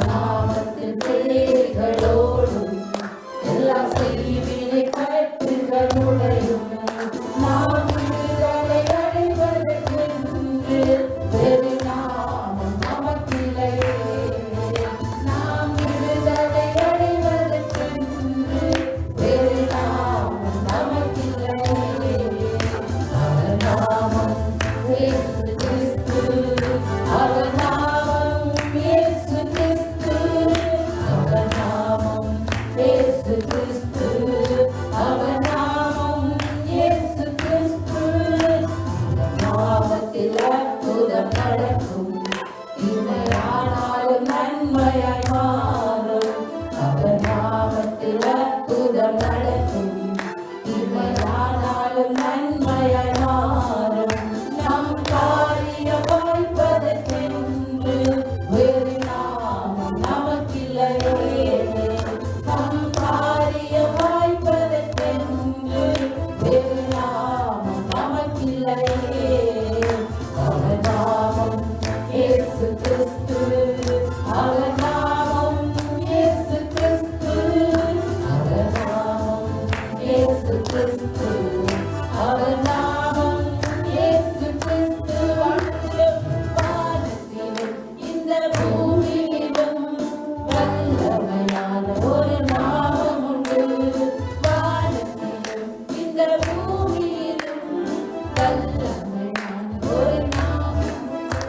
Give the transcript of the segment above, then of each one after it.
நாமத்தில் பிள்ளைகளோடும் எல்லா செய்வினை கட்டுகளுடையும் நாம் விடுதலை அடைவதற்கென்று வேறு நாமம் நமக்கில்லையே. நாம் விடுதலை அடைவதற்கென்று வேறு நாமம் நமக்கில்லையே. அவர் நாமம் இயேசு கிறிஸ்து. அவர் நாமம் இயேசு கிறிஸ்து. அவர் நாமம் இயேசு கிறிஸ்து. அவர் நாமம் இயேசு கிறிஸ்து. நாமத்தில் அற்புதம் நடக்கும். இமையானாலும் நன்மையாய் மாறும். அவர் நாமத்தில் அற்புதம் நடக்கும். இமையானாலும் நன்மையாய் மாறும். நம் காரியம் வாய்ப்பதற்கென்று வேறு நாமம் நமக்கில்லையே. நம் காரியம் வாய்ப்பதற்கென்று வேறு நாமம் நமக்கில்லையே. அவர் நாமம் இயேசு கிறிஸ்து. அவர் நாமம் இயேசு கிறிஸ்து. அவர் நாமம் இயேசு கிறிஸ்து. அவர் நாமம் இயேசு கிறிஸ்து. வானத்திலும் இந்த பூமியிலும் வல்லமையான ஒரு நாமம் உண்டு. வானத்திலும் இந்த பூமியிலும் வல்லமையான ஒரு நாமம் உண்டு.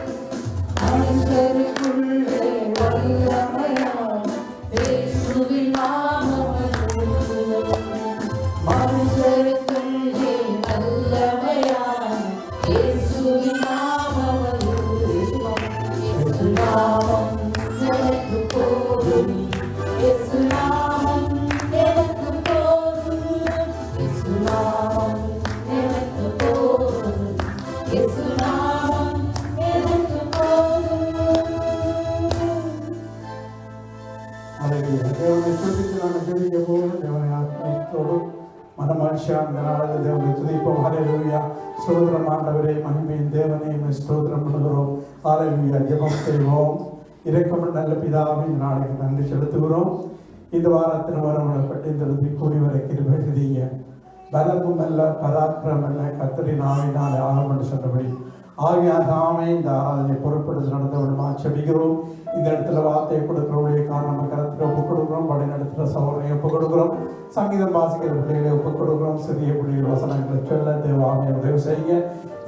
மனுஷருக்குள்ளே வல்லமையான இயேசுவின் நாமம் உண்டு. மனுஷருக்குள்ளே வல்லமையான இயேசுவின் நாமம் உண்டு. இயேசு நாமம் எனக்கு போதும். இயேசு நாமம் எனக்கு போதும். இயேசு நாமம் எனக்கு போதும். இயேசு நாமம் எனக்கு போதும். அல்லேலூயா. தேவனை துதித்து நாம் ஜெபிக்க போகிறோம். தேவனை ஆத்மத்தோடும் மனமாட்சியா இந்த நாளில் தேவனை துதிப்போம். ஹல்லேலூயா. ஸ்தோத்திரம் ஆண்டவரே, மகிமையின் தேவனே, உம்மை ஸ்தோத்திரம் பண்ணுகிறோம். ஹல்லேலூயா. ஜெபம் செய்வோம். இரக்கமுள்ள நல்ல பிதாவே, இந்த நாளுக்கு நன்றி செலுத்துகிறோம். இந்த வாரத்தில் வரப்பட்டு இந்த இடத்தை கூடி வர கிருபை செய்ய பலமும் அல்ல பராக்கிரம் அல்ல கர்த்தரின் ஆவியினால் ஆகும் என்று சொன்னபடி ஆகியார் தாமே இந்த ஆராதனை பொறுப்படுத்தி நடந்தவர்களுமா செபிக்கிறோம். இந்த இடத்துல வார்த்தையை கொடுக்கிறவருடைய காரணம் கருத்தில் ஒப்புக் கொடுக்கிறோம். வழி நடத்துகிற சகோதரனை ஒப்புக் கொடுக்கிறோம். சங்கீதம் வாசிக்கிற பிள்ளைகளை ஒப்புக் கொடுக்கிறோம். சிறிய பிள்ளைகள் வசனங்களை சொல்ல தேவாமை உதவி செய்ய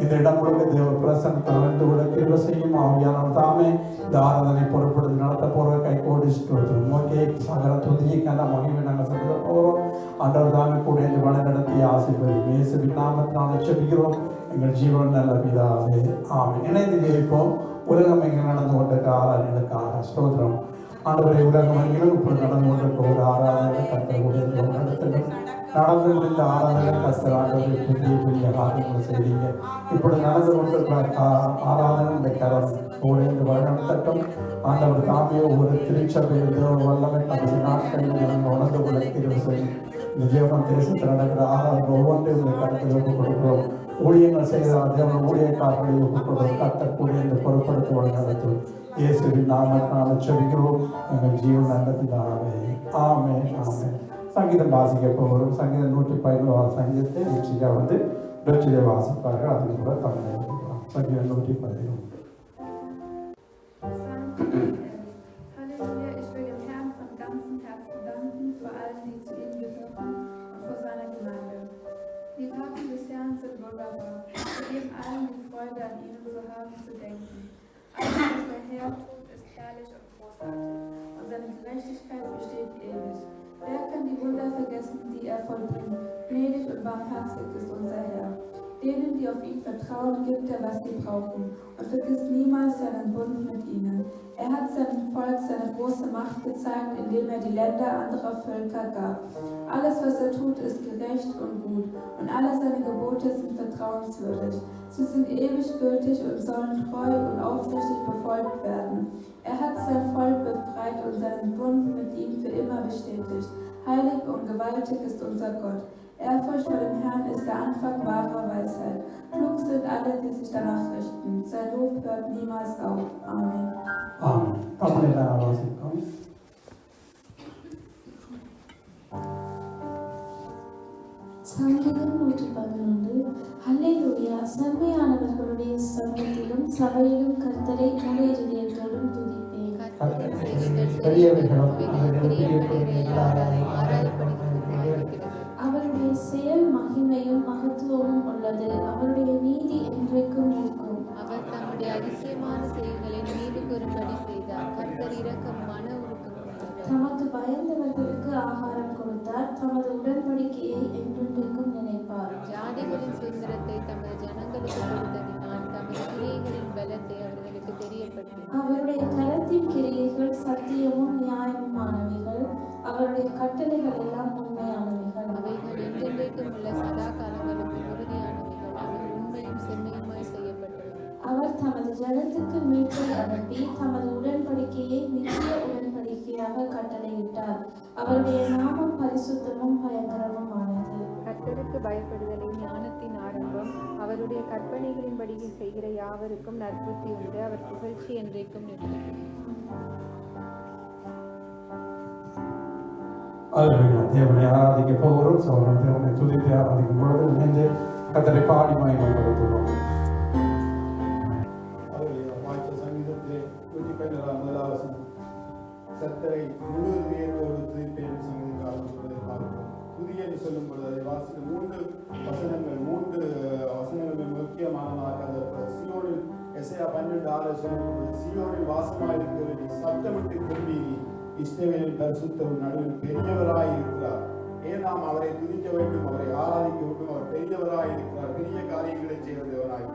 இந்த இடம் முழுக்க தேவ பிரசனத்தை வந்து விட கிருபை செய்யும். ஆவியானவர் தாமே இந்த ஆராதனை பொறுப்படுத்தி நடத்த போகிற கை கோடிச்சுட்டு வருகிறோம். ஓகே, சகல துதிக்கான மகிமை நாங்கள் செலுத்த போகிறோம். ஆண்டவர் தாமே கூட இந்த வழி நடத்தி ஆசீர்வதி இயேசுவின் நாமத்தினால செபிக்கிறோம் எங்கள் ஜீவன் நல்ல பிதாவே, ஆமென். இணைந்து ஜெயிப்போம். உலகம் எங்கே நடந்து கொண்டிருக்க ஆராதனைகளுக்காக ஸ்தோத்திரம். ஆண்டவரை உலகம் எங்கிலும் இப்படி நடந்து கொண்டிருக்க ஒரு ஆராதனை கர்த்தருடைய நடத்துங்கள். நடந்து முடிந்த ஆராதனை கர்த்தர் ஆண்டவரை பெரிய பெரிய காரியங்களை செய்தீங்க. இப்படி நடந்து கொண்டிருக்கிற ஆராதனை இந்த கரம் உடைந்து வழிநடத்தட்டும். ஆண்டவர் தாமே ஒவ்வொரு திருச்சபையில் தேவ வல்லமை கடைசி நாட்களில் நாங்கள் உணர்ந்து கொள்ள கிருபை செய்யும். இந்த ஜெபம் தேசத்தில் நடக்கிற ஆராதனை ஒவ்வொன்றையும் இந்த கருத்தில் ஒப்புக் கொடுக்கிறோம். ஊழியங்கள் செய்தால் தேவன் ஊழியக்காரர்களை ஒப்புக் கொடுக்கிறோம். கர்த்தர் இந்த பொறுப்படுத்தி வழிநடத்தும். இயேசுவின் நாமத்தினால செபிக்கிறோம் எங்கள் ஜீவன் நல்ல பிதாவே, ஆமென், ஆமென். சங்கீதம் வாசிக்க போகிறோம். சங்கீதம் 111 சங்கீதத்தை நிச்சயா வந்து டொச்சிலே வாசிப்பார்கள். அதுக்கு கூட தமிழ் எழுதிக்கலாம். சங்கீதம் 111. Halleluja, ich will dem Herrn von ganzem Herzen danken, vor allen, die zu ihm gehören und vor seiner Gemeinde. Die Taten des Herrn sind wunderbar. Wir geben allen die Freude, an ihnen zu haben, zu denken. Alles, was der Herr tut, ist herrlich und großartig, und seine Gerechtigkeit besteht ewig. Wer kann die Wunder vergessen, die er vollbringt? Gnädig und barmherzig ist unser Herr. Denen, die auf ihn vertrauen, gibt er, was sie brauchen, und vergisst niemals seinen Bund mit ihnen. Er hat seinem Volk seine große Macht gezeigt, indem er die Länder anderer Völker gab. Alles, was er tut, ist gerecht und gut, und alle seine Gebote sind vertrauenswürdig. Sie sind ewig gültig und sollen treu und aufrichtig befolgt werden. Er hat sein Volk befreit und seinen Bund mit ihm für immer bestätigt. Heilig und gewaltig ist unser Gott. Ehrfurcht vor dem Herrn ist der Anfang wahrer Weisheit. Klug sind alle, die sich danach richten. Sein Lob hört niemals auf. Amen. ஆமென். தமிழ் எல்லாரும் வாசிப்போம். சங்கீதம் 111. அல்லேலூயா. செம்மையானவர்களுடைய சமூகத்திலும் சபையிலும் கர்த்தரை முழு இதயத்தோடும் துதிப்பேன். பெரியவர்களும் அவருடைய செயல் மகிமையும் மகத்துவமும் உள்ளது. அவருடைய நீதி என்றைக்கும் இருக்கும். அவர் தம்முடைய அதிசயமான செயல்களை நீதி கூறும்படி செய்தார். கர்த்தர் இரக்கம் மன உருக்கம் உள்ளவர். தமக்கு பயந்தவர்களுக்கு ஆகாரம் கொடுத்தார். தமது உடன்படிக்கையை என்றென்றைக்கும் நினைப்பார். ஜாதிகளின் சுதந்திரத்தை தமது ஜனங்களுக்கு கொடுத்ததினால் தமது கிரியைகளின் பலத்தை அவர்களுக்கு தெரியப்படுத்தினார். அவருடைய கரத்தின் கிரியைகள் சத்தியமும் நியாயமுமானவைகள். அவருடைய கட்டளைகள் எல்லாம் உண்மையானவைகள். அவைகள் என்றென்றைக்கும் உள்ள சதா காலங்களுக்கு உறுதியானவைகள். அவை உண்மையும் செம்மையுமாய் செய்யப்பட்டது. அவர் தமது ஜனத்துக்கு மீட்பை அனுப்பி தமது உடன்படிக்கையை நித்திய உடன்படிக்கையாக கட்டளையிட்டார். அவருடைய நாமம் பரிசுத்தமும் பயங்கரமுமானது. கர்த்தருக்கு பயப்படுதலே ஞானத்தின் ஆரம்பம். அவருடைய கற்பனைகளின்படி செய்கிற யாவருக்கும் நற்புத்தி உண்டு. அவர் புகழ்ச்சி என்றைக்கும் நிற்கும். அல்லேலூயா. தேவனை ஆராதிக்க போகிறோம். சகோதரன் தேவனை துதித்து ஆராதிக்கும் பொழுது இணைந்து கர்த்தரை பாடி மகிமைப்படுத்துகிறோம். வாய்ச்ச சங்கீதத்திலே 111 வசனம். கர்த்தரை முழு இதயத்தோடு துதிப்பேன் சங்கீதக்காரன் சொல்வதை பார்க்கிறோம். துதி என்று சொல்லும் பொழுது அதை வாசித்த 3 வசனங்கள் முக்கியமானதாக அந்த சியோனில் எசையா 12:6 சொல்லும் பொழுது சியோனில் வாசமாயிருக்கிற நீ சத்தமிட்டு திரும்பி இஸ்ரவேலின் பரிசுத்தர் நடுவில் பெரியவராய் இருக்கிறார். ஏன் நாம் அவரை துதிக்க வேண்டும், அவரை ஆராதிக்க வேண்டும். அவர் பெரியவராய் இருக்கிறார், பெரிய காரியங்களை செய்வதவராய்.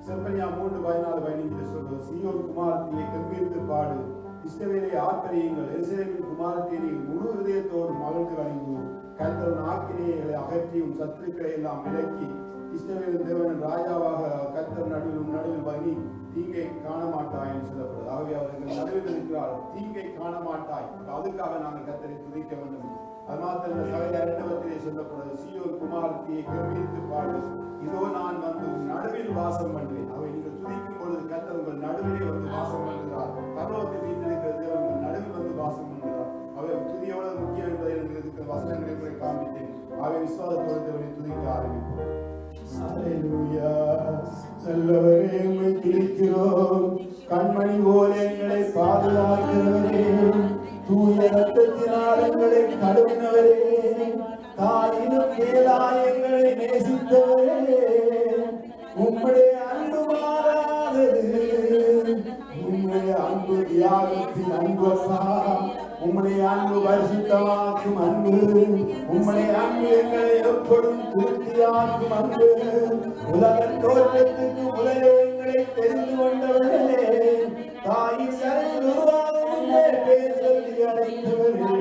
செப்பனியா 3:14-15 சொல்வது சீயோன் குமாரத்தியை கம்பீரித்து பாடு, இஸ்ரவேலை ஆர்ப்பரியுங்கள், எருசலேமின் குமாரத்தை நீங்கள் முழு இதயத்தோடு மகிழ்ந்து வணங்கு. கர்த்தர் ஆக்கினைகளை அகற்றியும் சத்துருக்களை எல்லாம் விலக்கி இஸ்ரவேலின் தேவன் ராஜாவாக கர்த்தர் நடுவில் வகி தீங்கை காண மாட்டாய் என்று சொல்லப்படுது. ஆகவே அவர்கள் நடுவில் இருக்கிறார், தீங்கை காண மாட்டாய். அதுக்காக நாங்கள் கர்த்தரை துதிக்க வேண்டும். அது மாத்திரம் சகல இரண்டவத்திலே சொல்லப்படுது சீயோன் குமாரத்தியை கம்பீரித்து பாடு, இதோ நான் வந்து நடுவில் வாசம் பண்ணுவேன். அவை நீங்கள் துதிக்கும் பொழுது கர்த்தர் உங்கள் நடுவிலே வந்து வாசம் பண்ணுகிறார். பரலோகத்தில் வீட்டிருக்கிற தேவன் உங்கள் நடுவில் வந்து வாசம் பண்ணுகிறார். அவை துதி எவ்வளவு முக்கியம் என்பதை இருக்கிற வசனங்களை கூட காண்பித்தேன். அவை விசுவாசத்தோடு தேவனை துதிக்க ஆரம்பிப்போம். அல்லேலூயா. நல்லவரே உம்மை துதிக்கிறோம். கண்மணி போல எங்களை பாதுகாக்கிறவரே, தூய ரத்தத்தினால் எங்களை கழுவினவரே, தாயினும் மேலாய் எங்களை நேசித்தவரே, உம்முடைய அன்பு மாறாதது. உம்முடைய அன்பு தியாகத்தின் அன்பப்பா, உம்முடைய அன்பு பரிசுத்தமாக்கும் அன்பு, உம்முடைய அன்பு எங்களை எப்பொழுதும் திருப்தியாக்கும் அன்பு. உலக தோற்றத்துக்கு முதலே எங்களை தெரிந்து கொண்டவர்களே, தாயின் கரையில் உருவாக பேர் சொல்லி அழைத்தவரே,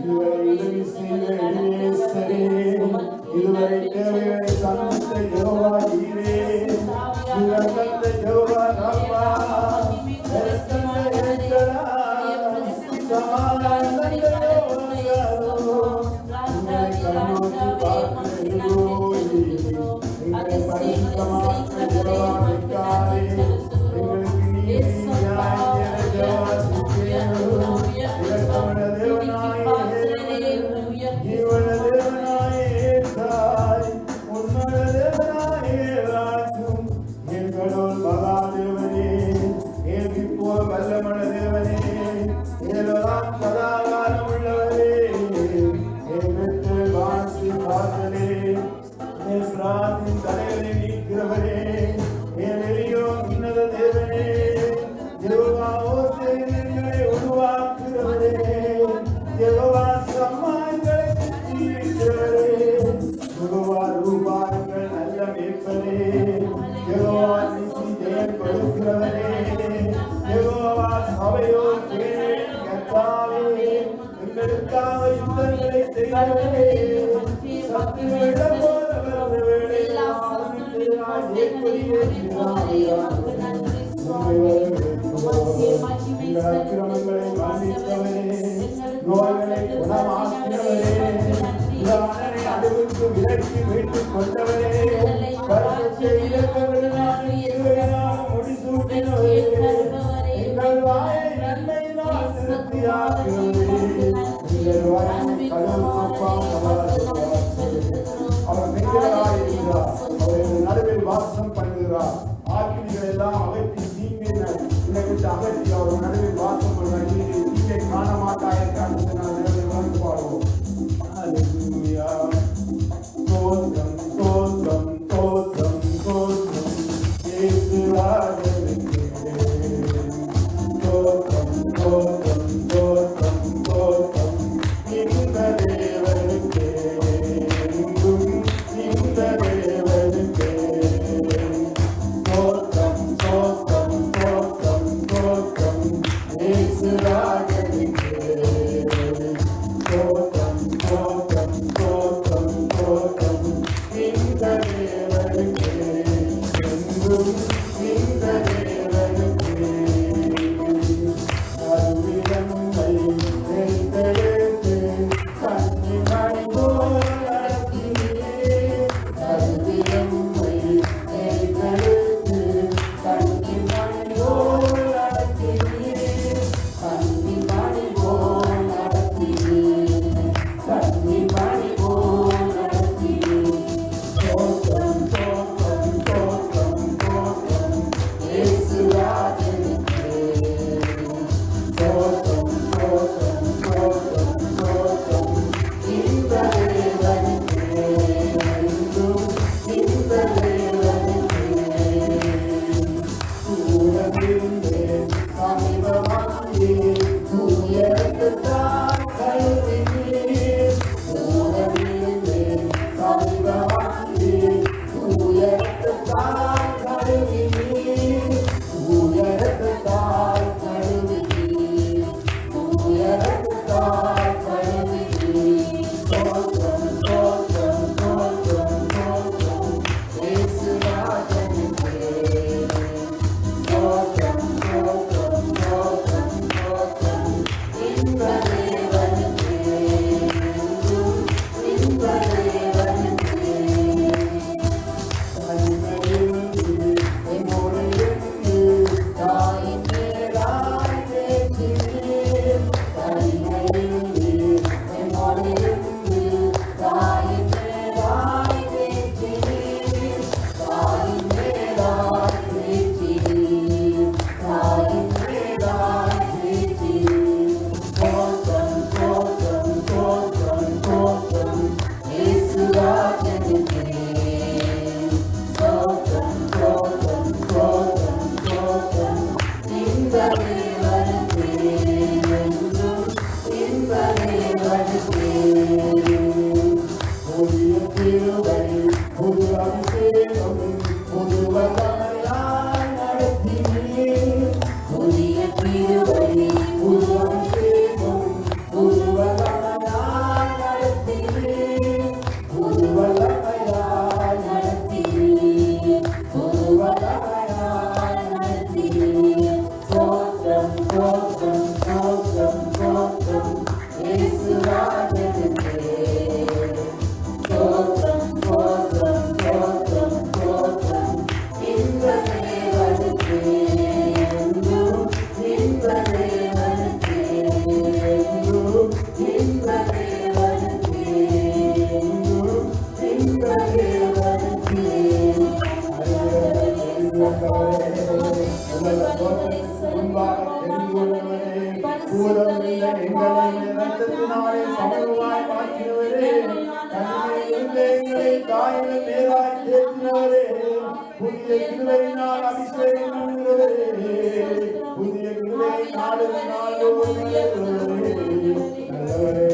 இதுவரை உதவி செய்வரே, இதுவரை தேவைகளை சந்தித்த யெகோவா ஈரே, இவர் தந்த யெகோவா ராபா, தலைவரை நீக்கிறவரே, ஏனெனியோ உன்னத தேவனே, யெகோவா ஓசேனை உருவாக்குகிறவரே, யெகோவா சம்மானங்களை தீர்க்கிறவரே, யெகோவா ரூபாங்கள் நல்ல மேய்ப்பனே, யெகோவா நிசி ஜெயம் கொடுக்கிறவரே, யெகோவா சபையோ கர்த்தாவே, எங்களுக்காக யுத்தங்களை செய்கிறவரே, சத்துருவிடம் அக்கிரமங்களை மன்னித்தவரே, நோய்களை குணமாக்கினவரே, அடுவு இறக்கி மீட்டுக் கொண்டவரே, பரிசுத்த இரக்கங்களினால் முடிசூட்டினவரே, எங்கள் வாயை நன்மையினால் திருப்தியாக்குகிறவரே, எங்கள் வாயை அவர் மெய்யராய் இருக்கிறார். அவர் எங்கள் நடுவில் வாசம் பண்ணுகிறார். ஆக்கினிகள் எல்லாம் அகற்றி தீங்கை விட்டு அகற்றி அவர் நடுவில் வாசம் பண்ணுவார். தீங்கை காண மாட்டாய் என்று வாழ்ந்து பாடுவோம். அல்லேலூயா. தோற்றம் தோற்றம் தோற்றம் தோற்றம் இயேசு ராஜனுக்கே. தோற்றம் தோற்றம் தோற்றம் தோற்றம் இந்த தேவனுக்கே. எங்கும் இந்த தேவனுக்கே. தோற்றம் தோற்றம் தோற்றம் தோற்றம் இயேசு ராஜனுக்கே. தோற்றம் தோற்றம் தோற்றம் தோற்றம் இந்த தேவனுக்கே. எங்கும் இந்த தேவனுக்கே. அருவிலம்மை வெய்தெடுத்து கன்னிமணி போல் நடத்தினீரே. அருவிலம்மை வெய்தெடுத்து கன்னிமணி போல் நடத்தினீரே. கன்னிமணி போல் நடத்தினீரே. கன்னிமணி போல் நடத்தினீரே. தோற்றம் தோற்றம் தோற்றம் தோற்றம் இயேசு ராஜனுக்கே. தோற்றம் தோற்றம் தோற்றம் தோற்றம் இந்த தேவனுக்கே. எங்கும் இந்த தேவனுக்கே. தூரமிருந்தேன் சமீபமாகி தூயத்துத்தான் கழுவினீர். தூரமிருந்தேன் சமீபமாகி தூயத்துத்தான் கழுவினீர். தூயத்துத்தான் கழுவினீர். தூயத்துத்தான் கழுவினீர். தோற்றம் தோற்றம் தோற்றம் தோற்றம் இயேசு ராஜனுக்கே. தோற்றம் தோற்றம் தோற்றம் தோற்றம் இந்த தேவனுக்கே. எங்கும் இந்த தேவனுக்கே. தனிமையிருந்து என்னோடு இருந்து தாயின் மேலாய் தேற்றினீர். தனிமையிருந்து என்னோடு இருந்து தாயின் மேலாய் தேற்றினீர். தாயின் மேலாய் தேற்றினீர். தாயின் மேலாய் தேற்றினீர். தோற்றம் தோற்றம் தோற்றம் தோற்றம் இயேசு ராஜனுக்கே. தோற்றம் தோற்றம் தோற்றம் தோற்றம் இந்த தேவனுக்கே. எங்கும் இந்த தேவனுக்கே. புதிய கிருபை புது அபிஷேகம் புது வல்லமையாய் நடத்தினீர். புதிய கிருபை புது அபிஷேகம் புது வல்லமையாய் நடத்தினீர். புது வல்லமையாய் நடத்தினீர். புது வல்லமையாய் நடத்தினீர். தோற்றம் தோற்றம் தோற்றம் தோற்றம் இயேசு ராஜனுக்கே. தோற்றம் தோற்றம் தோற்றம் தோற்றம் இந்த தேவனுக்கே. எங்கும் இந்த தேவனுக்கே. எங்கும் இந்த தேவனுக்கே. எங்கும் இந்த தேவனுக்கே. முன்பாக தெரிந்து கொண்டவரே, கூறவில்லை எங்களை இரத்தத்தினாலே சமூகமாய் மாற்றினவரே, தனிமையிலிருந்து எங்களை தாயின் மேலாய் தேற்றினவரே, புதிய கிருபையினால் அபிஷேகம் பண்ணுகிறவரே, புதிய கிருபை நாளுக்கு நாள் நல்லவரே,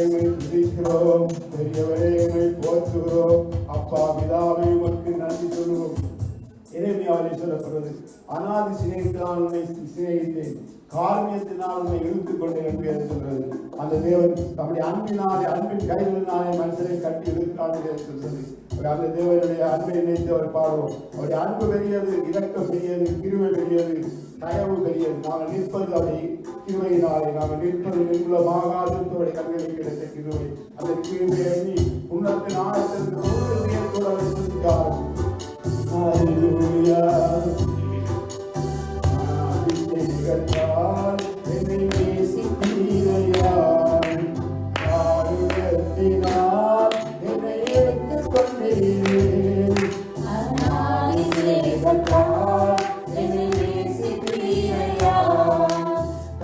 உம்மை துதிக்கிறோம். பெரியவரே, உம்மை போற்றுகிறோம். அப்பா பிதாவே, உமக்கு நன்றி சொல்லுவோம். எரேமியாவிலே சொல்லப்படுவது, அநாதி சிநேகித்தான் உன்னை சிநேகித்தேன், காரணியத்தினால் உன்னை இழுத்துக் கொண்டேன் என்று சொல்கிறது. அந்த தேவன் தம்முடைய அன்பினாலே, அன்பின் கைகளினாலே மனுஷனை கட்டி இழுக்கிறான் என்று சொல்கிறது. அந்த தேவனுடைய அன்பை நினைத்து அவர் பாடுவோம். அவருடைய அன்பு பெரியது, இரக்கம் பெரியது, கிருபை பெரியது, தயவு பெரியது. நாங்கள் நிற்பது அதை கிருபையினாலே, நாங்கள் நிற்பது நிர்மூலமாகாது அவருடைய கண்களில் கிடைத்த கிருபை. அந்த கிருபை எண்ணி உன்னத்தின் ஆழத்திற்கு உறுதியத்தோடு அவரை துதித்தார். அபிஷேகத்தால் என்னை நேசித்தீரையா, காருண்யத்தினால் என்னை எடுத்துக் கொண்டீரே. அபிஷேகத்தால் என்னை நேசித்தீரையா,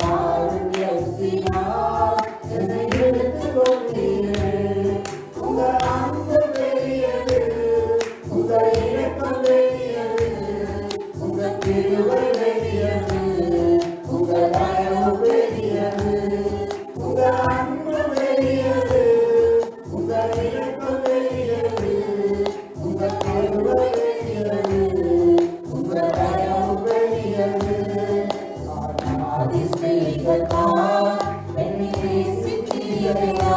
காருண்யத்தினால் என்னை எடுத்துக் கொண்டீரே. உங்க அன்பு பெரியது, உங்க இரக்கம் பெரியது, உங்க கிருபை பெரியது, உங்க தயவு பெரியது, உங்க அன்பு பெரியது, உங்க இரக்கம் பெரியது, உங்க கிருபை பெரியது, உங்க தயவு பெரியது. அதிசயத்தால் என்னை நேசித்தீரையா,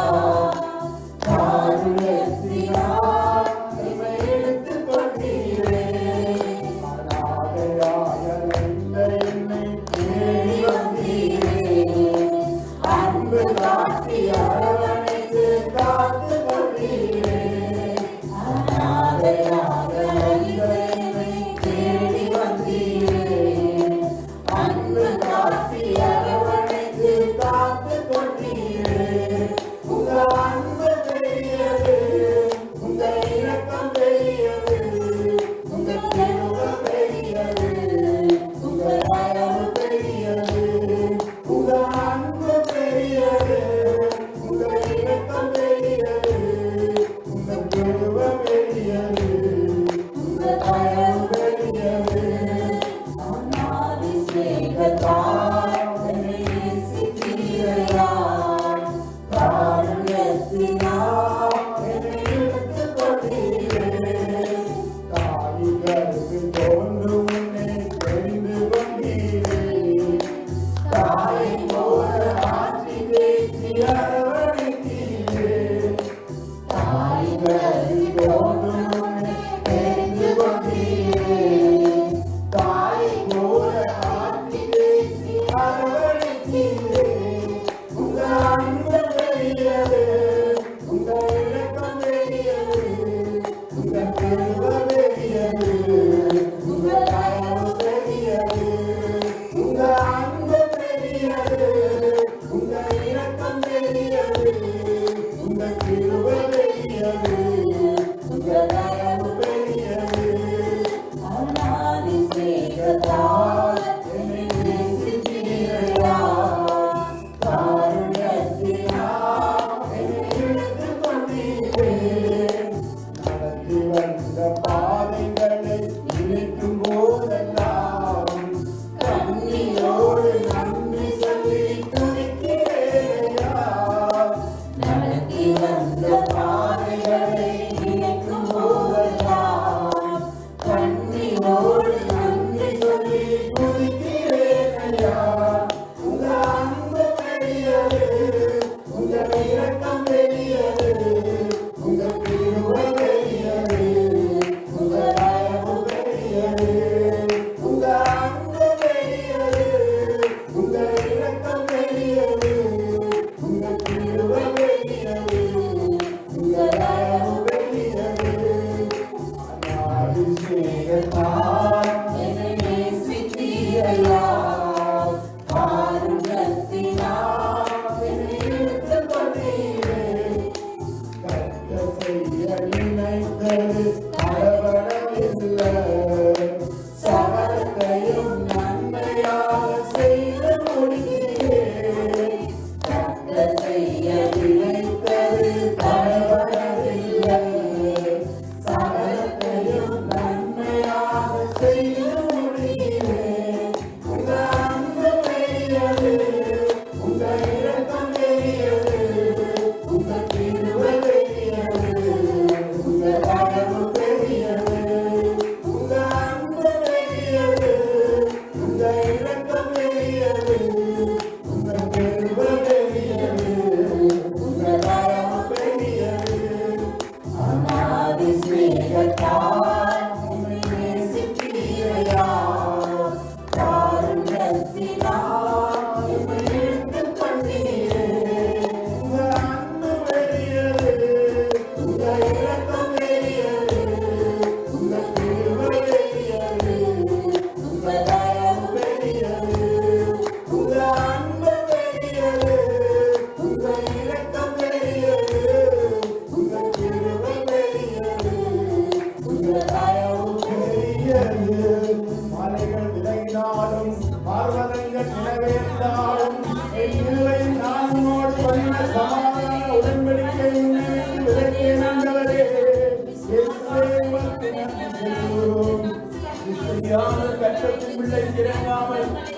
காருண்யத்தினால் என்னை எடுத்துக் கொண்டீரே. அநாதையாய் அலைந்த என்னை தேடி வந்தீரே, அன்பு காட்டி அரவணைத்து காத்துக் கொண்டீரே. அநாதையாய் அலைந்த என்னை தேடி வந்தீரே, அன்பு காட்டி அரவணைத்து காத்துக் கொண்டீரே. உங்க அன்பு பெரியது, உங்க இரக்கம் பெரியது, உங்க கிருபை பெரியது, உங்க தயவு பெரியது, உங்க அன்பு பெரியது, உங்க இரக்கம் பெரியது, உங்க கிருபை பெரியது, உங்க தயவு பெரியது. அநாதிசேகத்தால் என்னை நேசித்தீரையா,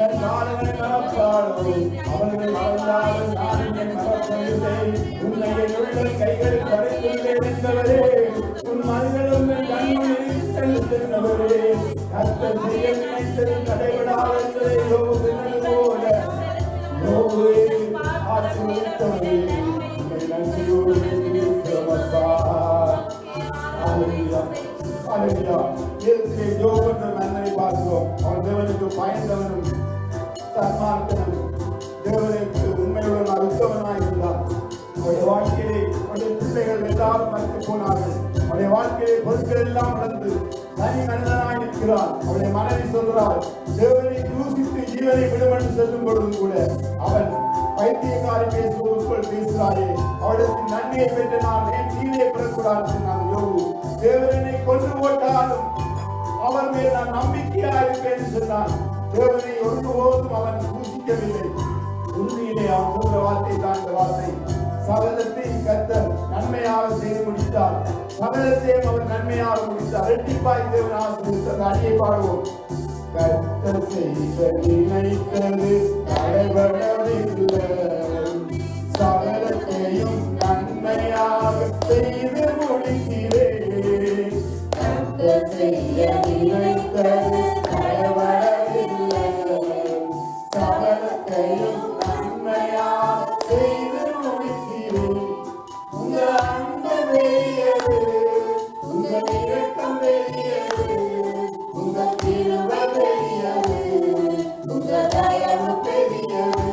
தன் காலங்களை மறப்பாளோ அவர்கள் மறந்தாலும் நான் என்னை மறப்பதில்லை. உன்னை என்னுள்ள கைகளில் படைத்துள்ளேன் என்பவரே, உன் மனிதனும் கண்மணியில் செலுத்தினவரே, கர்த்தர் செய்ய நினைத்தது தடைபடாது என்பதை யோபு சொன்னது போல யோபுவே ஆசீர்வதித்தவரே, உம்மை நன்றியோடு துதிக்கிறோம் அப்பா. ஹல்லேலூயா, ஹல்லேலூயா. இயேசுவே யோபு என்ற மன்னனை பார்க்கிறோம். அவன் தேவனுக்கு பயந்தவனும் சன்மார்க்கனும் தேவனுக்கு உண்மையுடன் உத்தமனாய் இருந்தார். அவருடைய வாழ்க்கையிலே அவருடைய பிள்ளைகள் எல்லாம் மறைத்து போனார்கள். அவருடைய வாழ்க்கையிலே பொருட்கள் எல்லாம் இழந்து தனி மனிதனாய் நிற்கிறார். அவருடைய மனைவி சொல்றார், தேவனை தூசித்து ஜீவனை விடும் என்று சொல்லும் பொழுது கூட அவன் பைத்தியக்காரி பேசுவதற்குள் பேசுகிறாரே, அவளுக்கு நன்மையை பெற்று நான் ஏன் தீமையை பெறக்கூடாது சொன்னான் யோபு. தேவனை கொன்று போட்டாலும் அவர் மேல் நான் நம்பிக்கையா இருப்பேன் சொன்னான். தேவனை ஒருபோதும் அவன் தூசிக்கவில்லை. உண்மையிலே அவன் சொல்ற வார்த்தை தான் இந்த வார்த்தை. சகலத்தையும் கர்த்தர் நன்மையாக செய்து முடித்தார். சகலத்தையும் அவர் நன்மையாக முடித்தார். இரட்டிப்பாய் தேவன் ஆசீர்வதித்தார். அடியை பாடுவோம். கர்த்தர் செய்த நினைத்தது தடைபடவில்லை, சகலத்தையும் நன்மையாக செய்து முடிக்கிறேன். கர்த்தர் செய்ய நினைத்தது தடைபடவில்லை, சகலத்தையும் நன்மையாக செய்து முடிக்கிறேன். உங்க அன்பு பெரியது, உங்க இரக்கம் பெரியது, உங்க கிருபை பெரியது, உங்க தயவு பெரியது.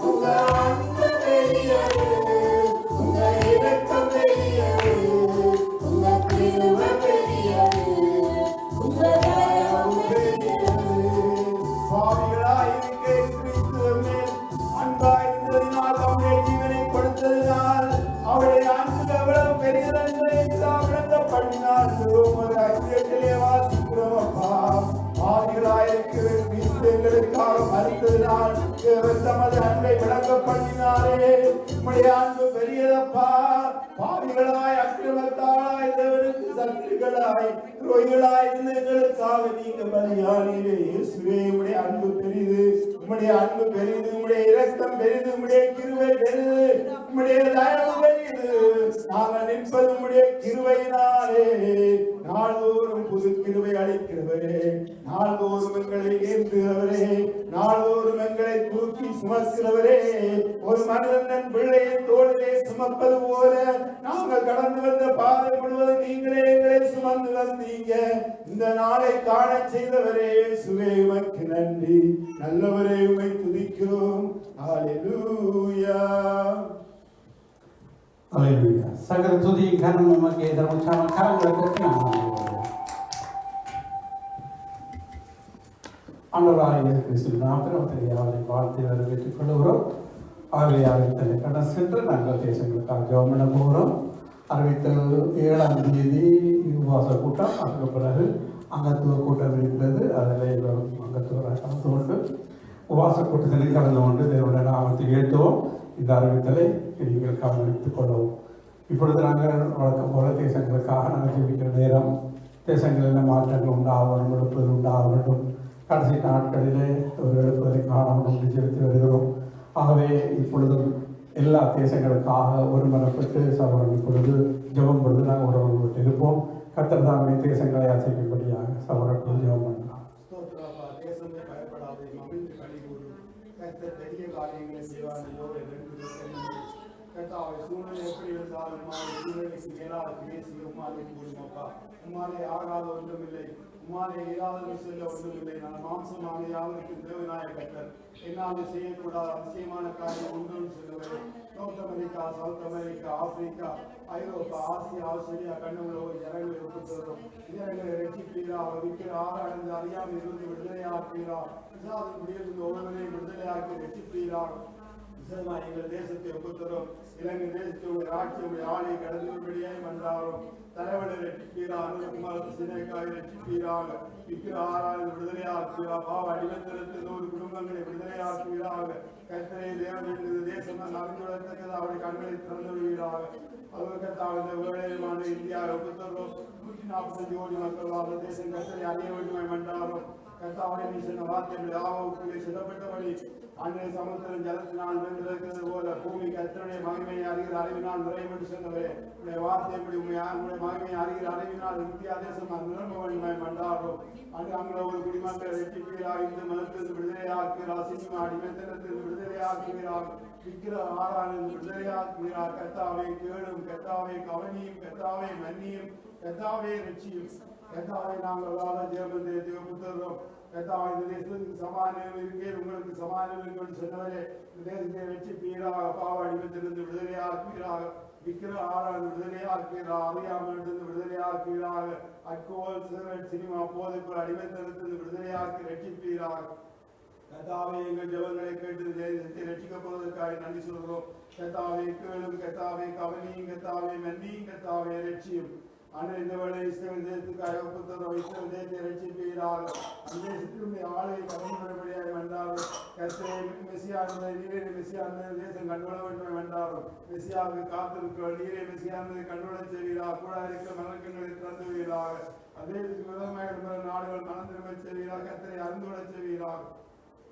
உங்க அன்பு பெரியது, உங்க இரக்கம் பெரியது, உங்க கிருபை பெரியது, உங்க தயவு பெரியது. பாவிகளாயிருக்க கிறிஸ்துவின் மேல் அன்பாயிருந்ததினால் அவருடைய ஜீவனை கொடுத்ததினால் அவருடைய அன்பு எவ்வளவு பெரியது என்பதை நாம் விளங்கப்படினால் ரோமர் 5:8 வாசிக்கிறோம். அப்பா, பாவிகளாயிருக்கிற கிறிஸ்து எங்களுக்காக மரித்ததினால் தேவன் தமது அன்பை விளங்கப்படினாரே. உம்முடைய அன்பு பெரியதப்பா. பாவிகளாய் அக்கிரமத்தாளாய் தேவனுக்கு சத்துருக்களாய் துரோகிகளாய் இருந்து எங்களுக்காக நீங்க பலியானீரே. இயேசுவே, உம்முடைய அன்பு பெரிது, உம்முடைய அன்பு பெரிது, உம்முடைய இரக்கம் பெரிது, உம்முடைய கிருபை பெரிது, உம்முடைய தயவு பெரிது. நாங்கள் நிற்பது உம்முடைய கிருபையினாலே. நாள்தோறும் புது கிருபை அளிக்கிறவரே, நாள்தோறும் எங்களை ஏற்றுகிறவரே, நாள்தோறும் எங்களை தூக்கி சுமக்கிறவரே. ஒரு மனிதன் தன் பிள்ளையை தோளிலே சுமப்பது போல நாங்கள் கடந்து வந்த பாதை முழுவதும் நீங்களே எங்களை சுமந்து வந்தீங்க. இந்த நாளை காண செய்தவரே இயேசுவே, உமக்கு நன்றி. நல்லவரே, உம்மை துதிக்கிறோம். ஹல்லேலூயா, ஹல்லேலூயா. சகல துதி கனம் உமக்கே தர்மசாம கரங்களை கொட்டி ஆண்டவராகிய கிறிஸ்து நாமத்தில் அவரை வாழ்த்து வரவேற்றுக் கொள்கிறோம். ஆகையாளர்களை கடன் சென்று நாங்கள் தேசங்களுக்காக ஜெபம் பண்ண போகிறோம். அறிவித்த 7ஆம் தேதி உபவாச கூட்டம், அதுக்கு பிறகு அங்கத்துவ கூட்டம் இருக்கிறது. அதில் எல்லோரும் அங்கத்துவராக கலந்து கொண்டு உபவாச கூட்டத்தில் கலந்து கொண்டு தேவனுடைய நாமத்தை ஏற்றுவோம். இந்த அறிவித்தலை நீங்கள் கவனித்துக் கொள்ளவும். இப்பொழுது நாங்கள் வழக்கம் போல தேசங்களுக்காக நாங்கள் ஜெபிக்கிற நேரம், தேசங்களில் மாற்றங்கள் உண்டாகணும், எழுப்புதல் உண்டாக வேண்டும். கடைசி நாட்களிலே ஒரு எழுப்புதலை காணணும் என்று ஜெபித்து வருகிறோம். ஆகவே இப்பொழுதும் எல்லா தேசங்களுக்காக ஒரு மனப்பட்டு சகோதரன் இப்பொழுது ஜெபம் பொழுது நாங்கள் ஒருவர்கள் இருப்போம். கர்த்தர் தாமே தேசங்களை அசைக்கும்படியாக சகோதரர்கள் ஜெபம் பண்ணலாம். தேசமே பயப்படாதே, மகிழ்ந்து கழிவுறு. கர்த்தர் பெரிய காரியங்களை செய்வார். கர்த்தாவை சூழ்நிலை எப்படி இருந்தாலும் சூழ்நிலைக்கு மேலாக பேசி உம்மாலே கூடுமப்பா. உம்மாலே ஆகாத ஒன்றுமில்லை, உம்மாலே இயலாதது செல்ல ஒன்றுமில்லை. நான் மாம்சமாக யாவருக்கு தேவனாய கர்த்தர் என்னாலே செய்யக்கூடாத அதிசயமான காரியம் ஒன்றும் சொல்லுவேன். North America, south America, Africa, ஐரோப்பா, ஆசியா, ஆஸ்திரேலியா கண்டமுள்ள ஒரு ஜனங்களை ஒப்புத்தரும். ஜனங்களை ரட்சிப்பீராக, விற்கிற ஆறாண்டு அறியாமல் இருந்து விடுதலையாக்குவீராக, இசாதின் குடியிலிருந்து ஒவ்வொருவரையும் விடுதலையாக்கி ரட்சிப்பீராக. எங்கள் தேசத்தை ஒப்புத்தரும். இலங்கை தேசத்துடைய ஆட்சியுடைய ஆணை கடந்துபடியாய் மன்றாரும். தலைவனை ரட்சிப்பீரா, அனுகுமார் சினைக்காய் ரட்சிப்பீராக, விற்கிற ஆறாண்டு விடுதலையாக்குவீரா, பாவ அடிமத்தனத்தில் 100 குடும்பங்களை விடுதலையாக்குவீராக. கர்த்தரே தேவன் என்பது தேசம் அறிந்துள்ளத்தக்கது அவருடைய கண்களை திறந்து விடுவீராக. அவர்களுக்காக இந்தியாவை ஒப்புத்தரும். 145 கோடி மக்கள் வாழ்ந்த தேசம் கர்த்தரை அறிய வேண்டுமாய் மன்றாரும். கர்த்தாவே நீ சொன்ன வார்த்தைகள் யாவுக்குள்ளே சொல்லப்பட்டபடி அன்னை சமுத்திரம் ஜலத்தினால் நிறைந்திருக்கிறது போல பூமி கர்த்தருடைய மகிமையை அறிகிற அறிவினால் நிறையும் என்று சொன்னவே உடைய வார்த்தைப்படி உடைய மகிமையை அறிகிற அறிவினால் இந்தியா தேசம் நிரம்ப வேண்டுமை மண்டாடுறோம். அங்கு அங்கே ஒரு குடிமக்களை வெற்றிக்கிறார், இந்த மதத்திலிருந்து விடுதலையாக்குகிறார், சினிமா அடிமைத்தனத்திலிருந்து விடுதலையாக்குகிறார், விக்கிர ஆராய்ந்து விடுதலையாக்குகிறார். கர்த்தாவே கேளும், கர்த்தாவே கவனியும், கர்த்தாவே மன்னியும், கர்த்தாவே ரட்சியும். கர்த்தாவே நாங்கள் ஜெபத்தை புத்தரும் கர்த்தாவே இந்த தேசத்துக்கு சமாதானம் இருக்கேன், உங்களுக்கு சமாதானம் இருக்குன்னு சொன்னவரே இந்த தேசத்தை ரட்சிப்பீராக, பாவ அடிமைத்திலிருந்து விடுதலையாக்குவீராக, விக்கிர ஆராய்ந்து விடுதலையாக்குவீராக, அறியாமலிருந்து விடுதலையாக்குவீராக, அல்கோல் சிகரெட் சினிமா போதைக்குள் அடிமைத்தனத்திலிருந்து விடுதலையாக்கி ரட்சிப்பீராக. கர்த்தாவே எங்கள் ஜெபங்களை கேட்டு தேசத்தை ரட்சிக்கப்படுவதற்காக நன்றி சொல்கிறோம். கர்த்தாவே கேளும், கர்த்தாவே கவனியும், கர்த்தாவே மன்னியும், கர்த்தாவே ரட்சியும். அன்று இந்த வேளை இஸ்ரவேல் தேசத்துக்காக ஒப்புத்தரும், இஸ்ரவேல் தேசத்தை ரட்சிப்பீராக. அந்த தேசத்தினுடைய ஆளை கவனிப்படியாக வென்றாலும் கர்த்தரே மெசியானதை நீரே மெசியானதை தேசம் கண்டுகொள்ள வேண்டும் வென்றாலும் மெசியாவுக்கு காத்திருக்கிற நீரே மெசியானதை கண்டுகொள்ள செய்வீராக. கூட இருக்கிற மலர்களை திறந்துவீராக. அதே விதமாக இருக்கிற நாடுகள் மனம் திரும்ப செய்வீராக. கர்த்தரை அறிந்து கொள்ள செய்வீராக.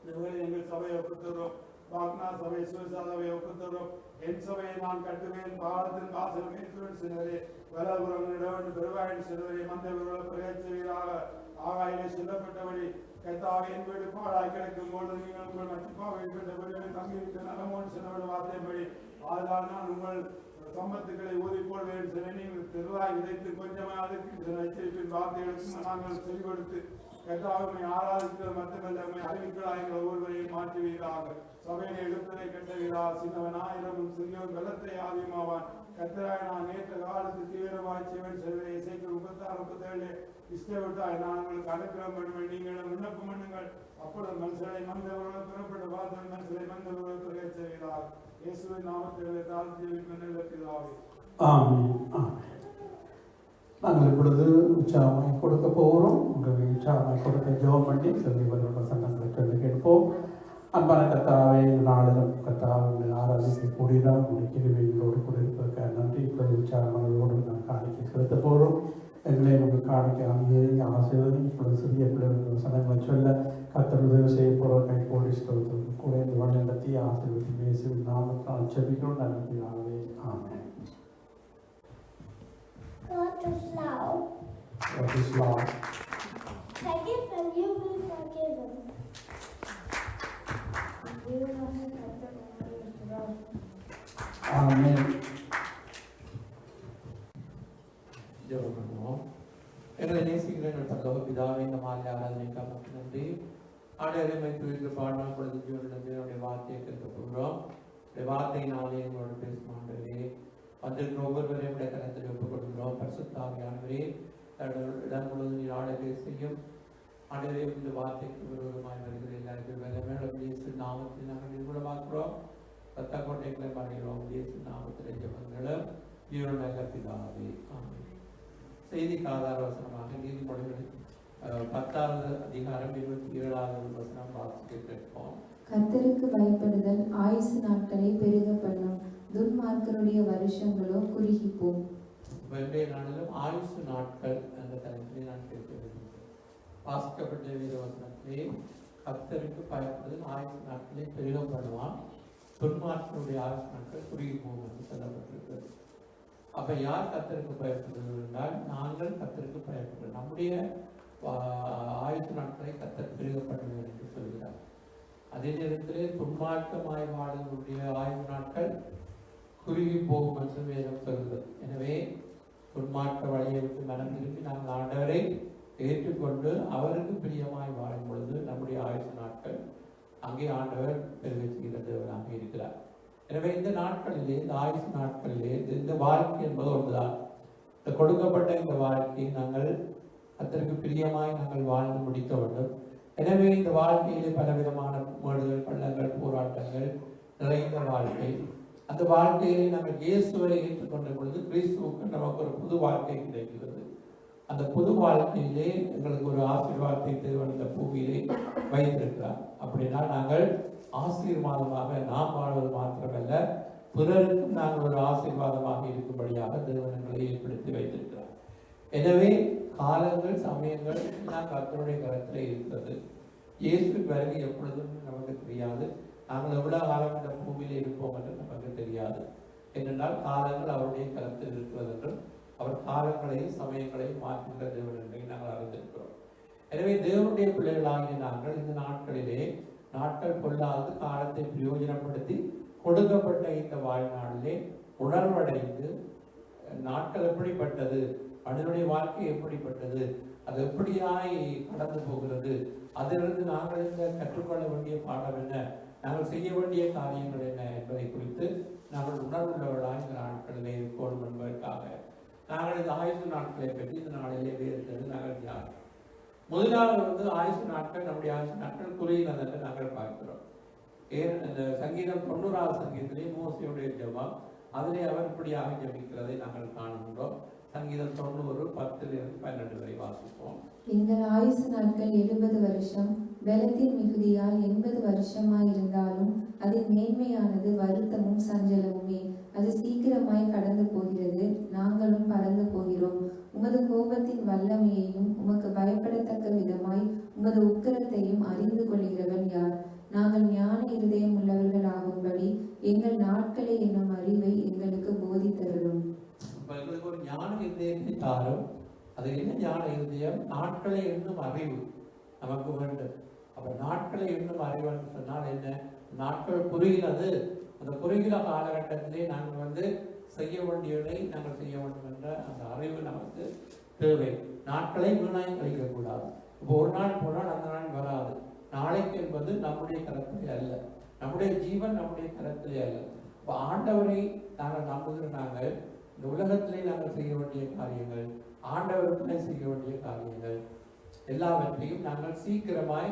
இந்த வேளை எங்கள் சபையை ஒப்புத்தரும், பாக்னா சபை, சுயசாதவை ஒப்புத்தரும். என் சபையை நான் கட்டுவேன், பாலத்தின் வாசல் மேற்கொண்டு சென்றே வலபுறம் பெருவாயின் செல்வரை மந்தை பிரகச்சவீராக. ஆகாயிலே சொல்லப்பட்டபடி கர்த்தாவே என் வீடு பாழாய் கிடக்கும் போது நீங்கள் உங்கள் மச்சிப்பாவை தங்கிவிட்டு நலமோடு சென்றவட வார்த்தைப்படி ஆதால் நான் உங்கள் சம்பத்துக்களை ஊதிக்கொள்வேன் சில நீங்கள் தெருவாய் விதைத்து கொஞ்சமாக அதற்கு சில எச்சரிப்பின் வார்த்தைகளுக்கும் நாங்கள் செவிகொடுத்து கர்த்தாவை ஆராதிக்கிற மட்டுமல்ல உண்மை அறிவிக்கலாய் எங்கள் ஒவ்வொருவரையும் மாற்றுவீராக. சபையிலே எழுத்தரை கட்டவீரா, சின்னவன் ஆயிரமும் சிறியவன் வெள்ளத்தை ஆதியமாவான். கர்த்தராய் நான் நேற்ற காலத்து தீவிரமாய் சிவன் செல்வரை இசைக்கு 36-37 இஷ்டவிட்டாய் நான் உங்களுக்கு அனுக்கிரம் பண்ணுவேன், நீங்கள் விண்ணப்பம் பண்ணுங்கள். அப்பொழுது மனுஷரை மந்தவர்கள் புறப்பட்ட வார்த்தை மனுஷரை மந்தவர்கள் பிரகச் செய்கிறார். இயேசுவின் நாமத்தில் தாழ்த்தி பிதாவே. ஆமென், ஆமென். நாங்கள் இப்பொழுது உற்சாகமாய் கொடுக்க போகிறோம். உங்களுக்கு உற்சாகமாய் கொடுக்க ஜெபம் பண்ணி சொல்லி வரும் வசனங்களை சொல்லி கேட்போம். அன்பான கர்த்தாவே, நாளிலும் கர்த்தாவை ஆராதிக்க கூடினால் முடிக்கிறவை எங்களோடு கூட இருப்பதற்காக நன்றி. இப்பொழுது உற்சாகங்களோடு நாங்கள் காணிக்கை செலுத்த போகிறோம். எங்களை உங்களுக்கு காணிக்க அங்கேயே ஆசீர்வதி. இப்பொழுது சிறிய பிள்ளைகள் வசனங்களை சொல்ல கர்த்தர் உதவி செய்ய போகிற கை கோடி ஸ்தோத்திரம் கூட இந்த வழி நடத்தி ஆசீர்வதி பேசி நாமத்தால் செபிக்கிறோம். நன்றியாகவே ஆமென். God is love. What is love? Forgive and you will be forgiven. ஆமென். ஜெபம் பண்ணுவோம். எங்களை நேசிக்கிற எங்கள் பரலோக பிதாவே, இந்த மாதிரி ஆராதனைக்காக நன்றி. ஆண்டவரை குறித்து பாடலாம் பொழுது என்னுடைய வார்த்தையை கேட்கப்படுகிறோம். வார்த்தையினாலே எங்களோட பேசும் ஆண்டவரே, வந்திருக்கிற ஒவ்வொருவரையும் உடைய கருத்தில் ஒப்புக் கொடுக்கிறோம். பரிசுத்தாவியானவரே, இடம் முழுவதும் நீர் ஆளுகை செய்யும். ஆண்டவரே, இந்த வார்த்தைக்கு விரோதமாய் வருகிற எல்லாருக்கும் மேலும் இயேசு நாமத்தில் நாங்கள் நிர்மூலமாக்குறோம். கோட்டைகளை மறைகிறோம். இயேசு நாமத்தில் ஜெபங்களும் ஜீவன் நல்ல பிதாவே, ஆமென். செய்திக்கு ஆதார வசனமாக நீதிமொழிகள் 10வது அதிகாரம் 27வது வசனம் வாசிக்க கேட்போம். கர்த்தருக்கு பயப்படுதல் ஆயுசு நாட்களை பெருக பண்ணும், துன்மார்க்கருடைய வருஷங்களோ குறுகிப்போம். வெவ்வேறு நாளிலும் ஆயுசு நாட்கள் என்ற தலைப்பிலே நான் கேட்கிறேன். வாசிக்கப்பட்ட வேத வசனத்திலே கர்த்தருக்கு பயப்படுதல் ஆயுசு நாட்களை பெருக பண்ணுவான், துன்மார்க்கருடைய ஆயுசு நாட்கள் குறுகி போகும் என்று சொல்லப்பட்டிருக்கிறது. அப்ப யார் கர்த்தருக்கு பயப்படுவது என்றால் நாங்கள் கர்த்தருக்கு பயப்படுகிறோம். நம்முடைய ஆயுசு நாட்களை கர்த்தர் பெருக பண்ணுவார் என்று சொல்கிறார். அதே நேரத்திலே துன்மார்க்கமாய் வாழ்வதனுடைய ஆயுசு நாட்கள் குறுகி போகும் என்று வேதம் சொல்கிறது. எனவே துன்மார்க்க வழியை விட்டு மனம் திரும்பி நாங்கள் ஆண்டவரை ஏற்றுக்கொண்டு அவருக்கு பிரியமாய் வாழும் பொழுது நம்முடைய ஆயுசு நாட்கள் அங்கே ஆண்டவர் பெருக செய்கிறவராக இருக்கிறார். எனவே இந்த நாட்களிலே, இந்த ஆயுசு நாட்களிலே இந்த வாழ்க்கை என்பது ஒன்றுதான். இந்த கொடுக்கப்பட்ட இந்த வாழ்க்கையை நாங்கள் கர்த்தருக்கு பிரியமாய் நாங்கள் வாழ்ந்து முடிக்க வேண்டும். எனவே இந்த வாழ்க்கையிலே பலவிதமான மேடுகள், பள்ளங்கள், போராட்டங்கள் நிறைந்த வாழ்க்கை. அந்த வாழ்க்கையை நாங்கள் இயேசுவை ஏற்றுக்கொண்ட பொழுது கிறிஸ்துவுக்கு நமக்கு ஒரு புது வாழ்க்கை கிடைக்கிறது. அந்த புது வாழ்க்கையிலே எங்களுக்கு ஒரு ஆசீர்வாதத்தை தேவன் இந்த பூமியிலே வைத்திருக்கிறார். அப்படின்னா நாங்கள் ஆசீர்வாதமாக நாம் வாழ்வது மாத்திரமல்ல, பிறருக்கும் நாங்கள் ஒரு ஆசீர்வாதமாக இருக்கும்படியாக தேவன் எங்களை ஏற்படுத்தி வைத்திருக்கிறார். எனவே காலங்கள் சமயங்கள் எல்லாம் கர்த்தருடைய கரத்தில் இருக்கிறது. இயேசு வருகை எப்பொழுதும் நமக்கு தெரியாது. நாங்கள் எவ்வளவு காலம் இந்த பூமியில இருப்போம் என்று நமக்கு தெரியாது. ஏனென்றால் காலங்கள் அவருடைய கரத்தில் இருக்கிறது என்றும் அவர் காலங்களையும் சமயங்களையும் மாற்றுகிற தேவன் என்பதை நாங்கள் அறிந்திருக்கிறோம். எனவே தேவனுடைய பிள்ளைகளாகிய நாங்கள் இந்த நாட்களிலே நாட்கள் கொள்ளாது காலத்தை பிரயோஜனப்படுத்தி கொடுக்கப்பட்ட இந்த வாழ்நாளிலே உணர்வடைந்து நாட்கள் எப்படிப்பட்டது, மனிதனுடைய வாழ்க்கை எப்படிப்பட்டது, அது எப்படியாய் கடந்து போகிறது, அதிலிருந்து நாங்கள் இந்த கற்றுக்கொள்ள வேண்டிய பாடம் என்ன, நாங்கள் செய்ய வேண்டிய காரியங்கள் என்ன என்பதை குறித்து நாங்கள் உணர்வுள்ளவர்களாக இந்த நாட்களிலே இருக்கணும் என்பதற்காக நாங்கள் இந்த ஆயுசு நாட்களை பற்றி இந்த நாளிலே வேறு நாங்கள் தியானம். முதலாவது ஆயுசு நாட்கள், நம்முடைய ஆயுசு நாட்கள் குறுகினது என்று நாங்கள் பார்க்கிறோம். ஏன் இந்த சங்கீதம் 90வது சங்கீதத்திலே மோசையுடைய ஜெபம், அதிலே அவர் இப்படியாக ஜெபிக்கிறதை நாங்கள் காணுகின்றோம். சங்கீதம் 90 10-12 வரை வாசிப்போம். எங்கள் ஆயுசு நாட்கள் 70 வருஷம், பலத்தின் மிகுதியால் 80 வருஷமாயிருந்தாலும் அதன் மேன்மையானது வருத்தமும் சஞ்சலமுமே. அது சீக்கிரமாய் கடந்து போகிறது, நாங்களும் பறந்து போகிறோம். உமது கோபத்தின் வல்லமையையும் உமக்கு பயப்படத்தக்க விதமாய் உமது உக்கிரத்தையும் அறிந்து கொள்கிறவன் யார்? நாங்கள் ஞான இருதயம் உள்ளவர்கள் ஆகும்படி எங்கள் நாட்களை என்னும் அறிவை எங்களுக்கு போதித்தருளும். எங்களுக்கு ஒரு ஞான இருதயத்தை தாரும். அது என்ன ஞான இருதயம்? நாட்களை எண்ணும் அறிவு நமக்கு வேண்டும். அப்ப நாட்களை எண்ணும் அறிவுன்னு சொன்னால் என்ன? நாட்கள் குறுகினது, அந்த குறுகின காலகட்டத்திலே நாங்கள் செய்ய வேண்டியதை நாங்கள் செய்ய வேண்டும் என்ற அந்த அறிவு நமக்கு தேவை. நாட்களை வீணாய் கழிக்கக்கூடாது. இப்போ ஒரு நாள் போனால் அந்த நாள் வராது. நாளைக்கு என்பது நம்முடைய கரத்திலே அல்ல, நம்முடைய ஜீவன் நம்முடைய கரத்திலே அல்ல. இப்போ ஆண்டவரை நாங்கள் நம்புகிற நாங்கள் இந்த உலகத்திலே நாங்கள் செய்ய வேண்டிய காரியங்கள், ஆண்டவருக்குள்ளே செய்ய வேண்டிய காரியங்கள் எல்லாவற்றையும் நாங்கள் சீக்கிரமாய்,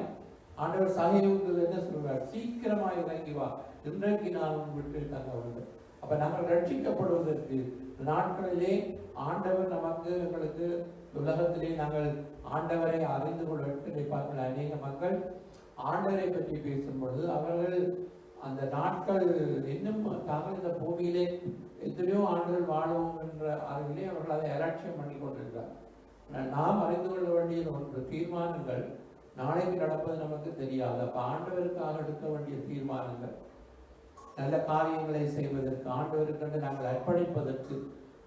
ஆண்டவர் சகைவுக்கு என்ன சொல்றார்? சீக்கிரமாய் இறங்கி வா, இன்றைக்கு நான் உன் வீட்டில் தங்க வேண்டும். அப்ப நாங்கள் ரட்சிக்கப்படுவதற்கு நாட்களிலே ஆண்டவர் நமக்கு எங்களுக்கு உலகத்திலே நாங்கள் ஆண்டவரை அறிந்து கொள்வதற்கு பார்க்கிற அநேக மக்கள் ஆண்டவரை பற்றி பேசும் பொழுது அவர்கள் அந்த நாட்கள் இன்னும் தாங்கள் இந்த பூமியிலே எத்தனையோ ஆண்டுகள் வாழுவோம் என்ற அறிவிலே அவர்கள் அதை அலட்சியம் பண்ணி கொண்டிருக்கிறார். நாம் அறிந்து கொள்ள வேண்டியது ஒன்று, தீர்மானங்கள் நாளைக்கு நடப்பது நமக்கு தெரியாது. அப்ப ஆண்டவருக்காக எடுக்க வேண்டிய தீர்மானங்கள், நல்ல காரியங்களை செய்வதற்கு, ஆண்டவருக்கென்று நாங்கள் அர்ப்பணிப்பதற்கு,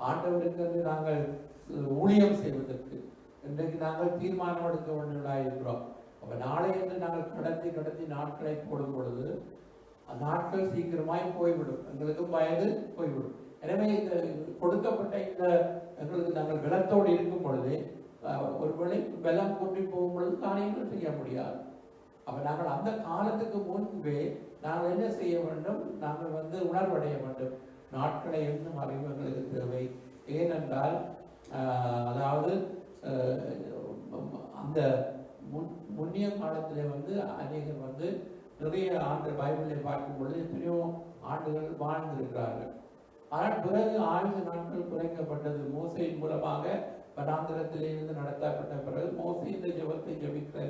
ஆண்டவருக்கென்று நாங்கள் ஊழியம் செய்வதற்கு இன்றைக்கு நாங்கள் தீர்மானம் எடுக்க வேண்டியவர்களாக இருக்கிறோம். அப்ப நாளை என்று நாங்கள் கடத்தி நாட்களை போடும் பொழுது நாட்கள் சீக்கிரமாய் போய்விடும், எங்களுக்கு வயது போய்விடும். எனவே இந்த கொடுக்கப்பட்ட இந்த எங்களுக்கு நாங்கள் பலத்தோடு இருக்கும் பொழுது ஒருவேளை பலம் கொண்டு போகும் பொழுது காரியங்கள் செய்ய முடியாது. அப்ப நாங்கள் அந்த காலத்துக்கு முன்பே நாங்கள் என்ன செய்ய வேண்டும்? நாங்கள் உணர்வடைய வேண்டும். நாட்களை இன்னும் அறிவு எங்களுக்கு தேவை. ஏனென்றால் அதாவது அந்த முன்னிய காலத்திலே அநேகர் நிறைய ஆண்டு பைபிளை பார்க்கும் பொழுது எத்தனையோ ஆண்டுகள் வாழ்ந்திருக்கிறார்கள். ஆனால் பிறகு ஆயுசு நாட்கள் குறைக்கப்பட்டது. மோசையின் மூலமாக வனாந்திரத்திலிருந்து நடத்தப்பட்ட பிறகு மோசை இந்த ஜெபத்தை ஜெபிக்கிற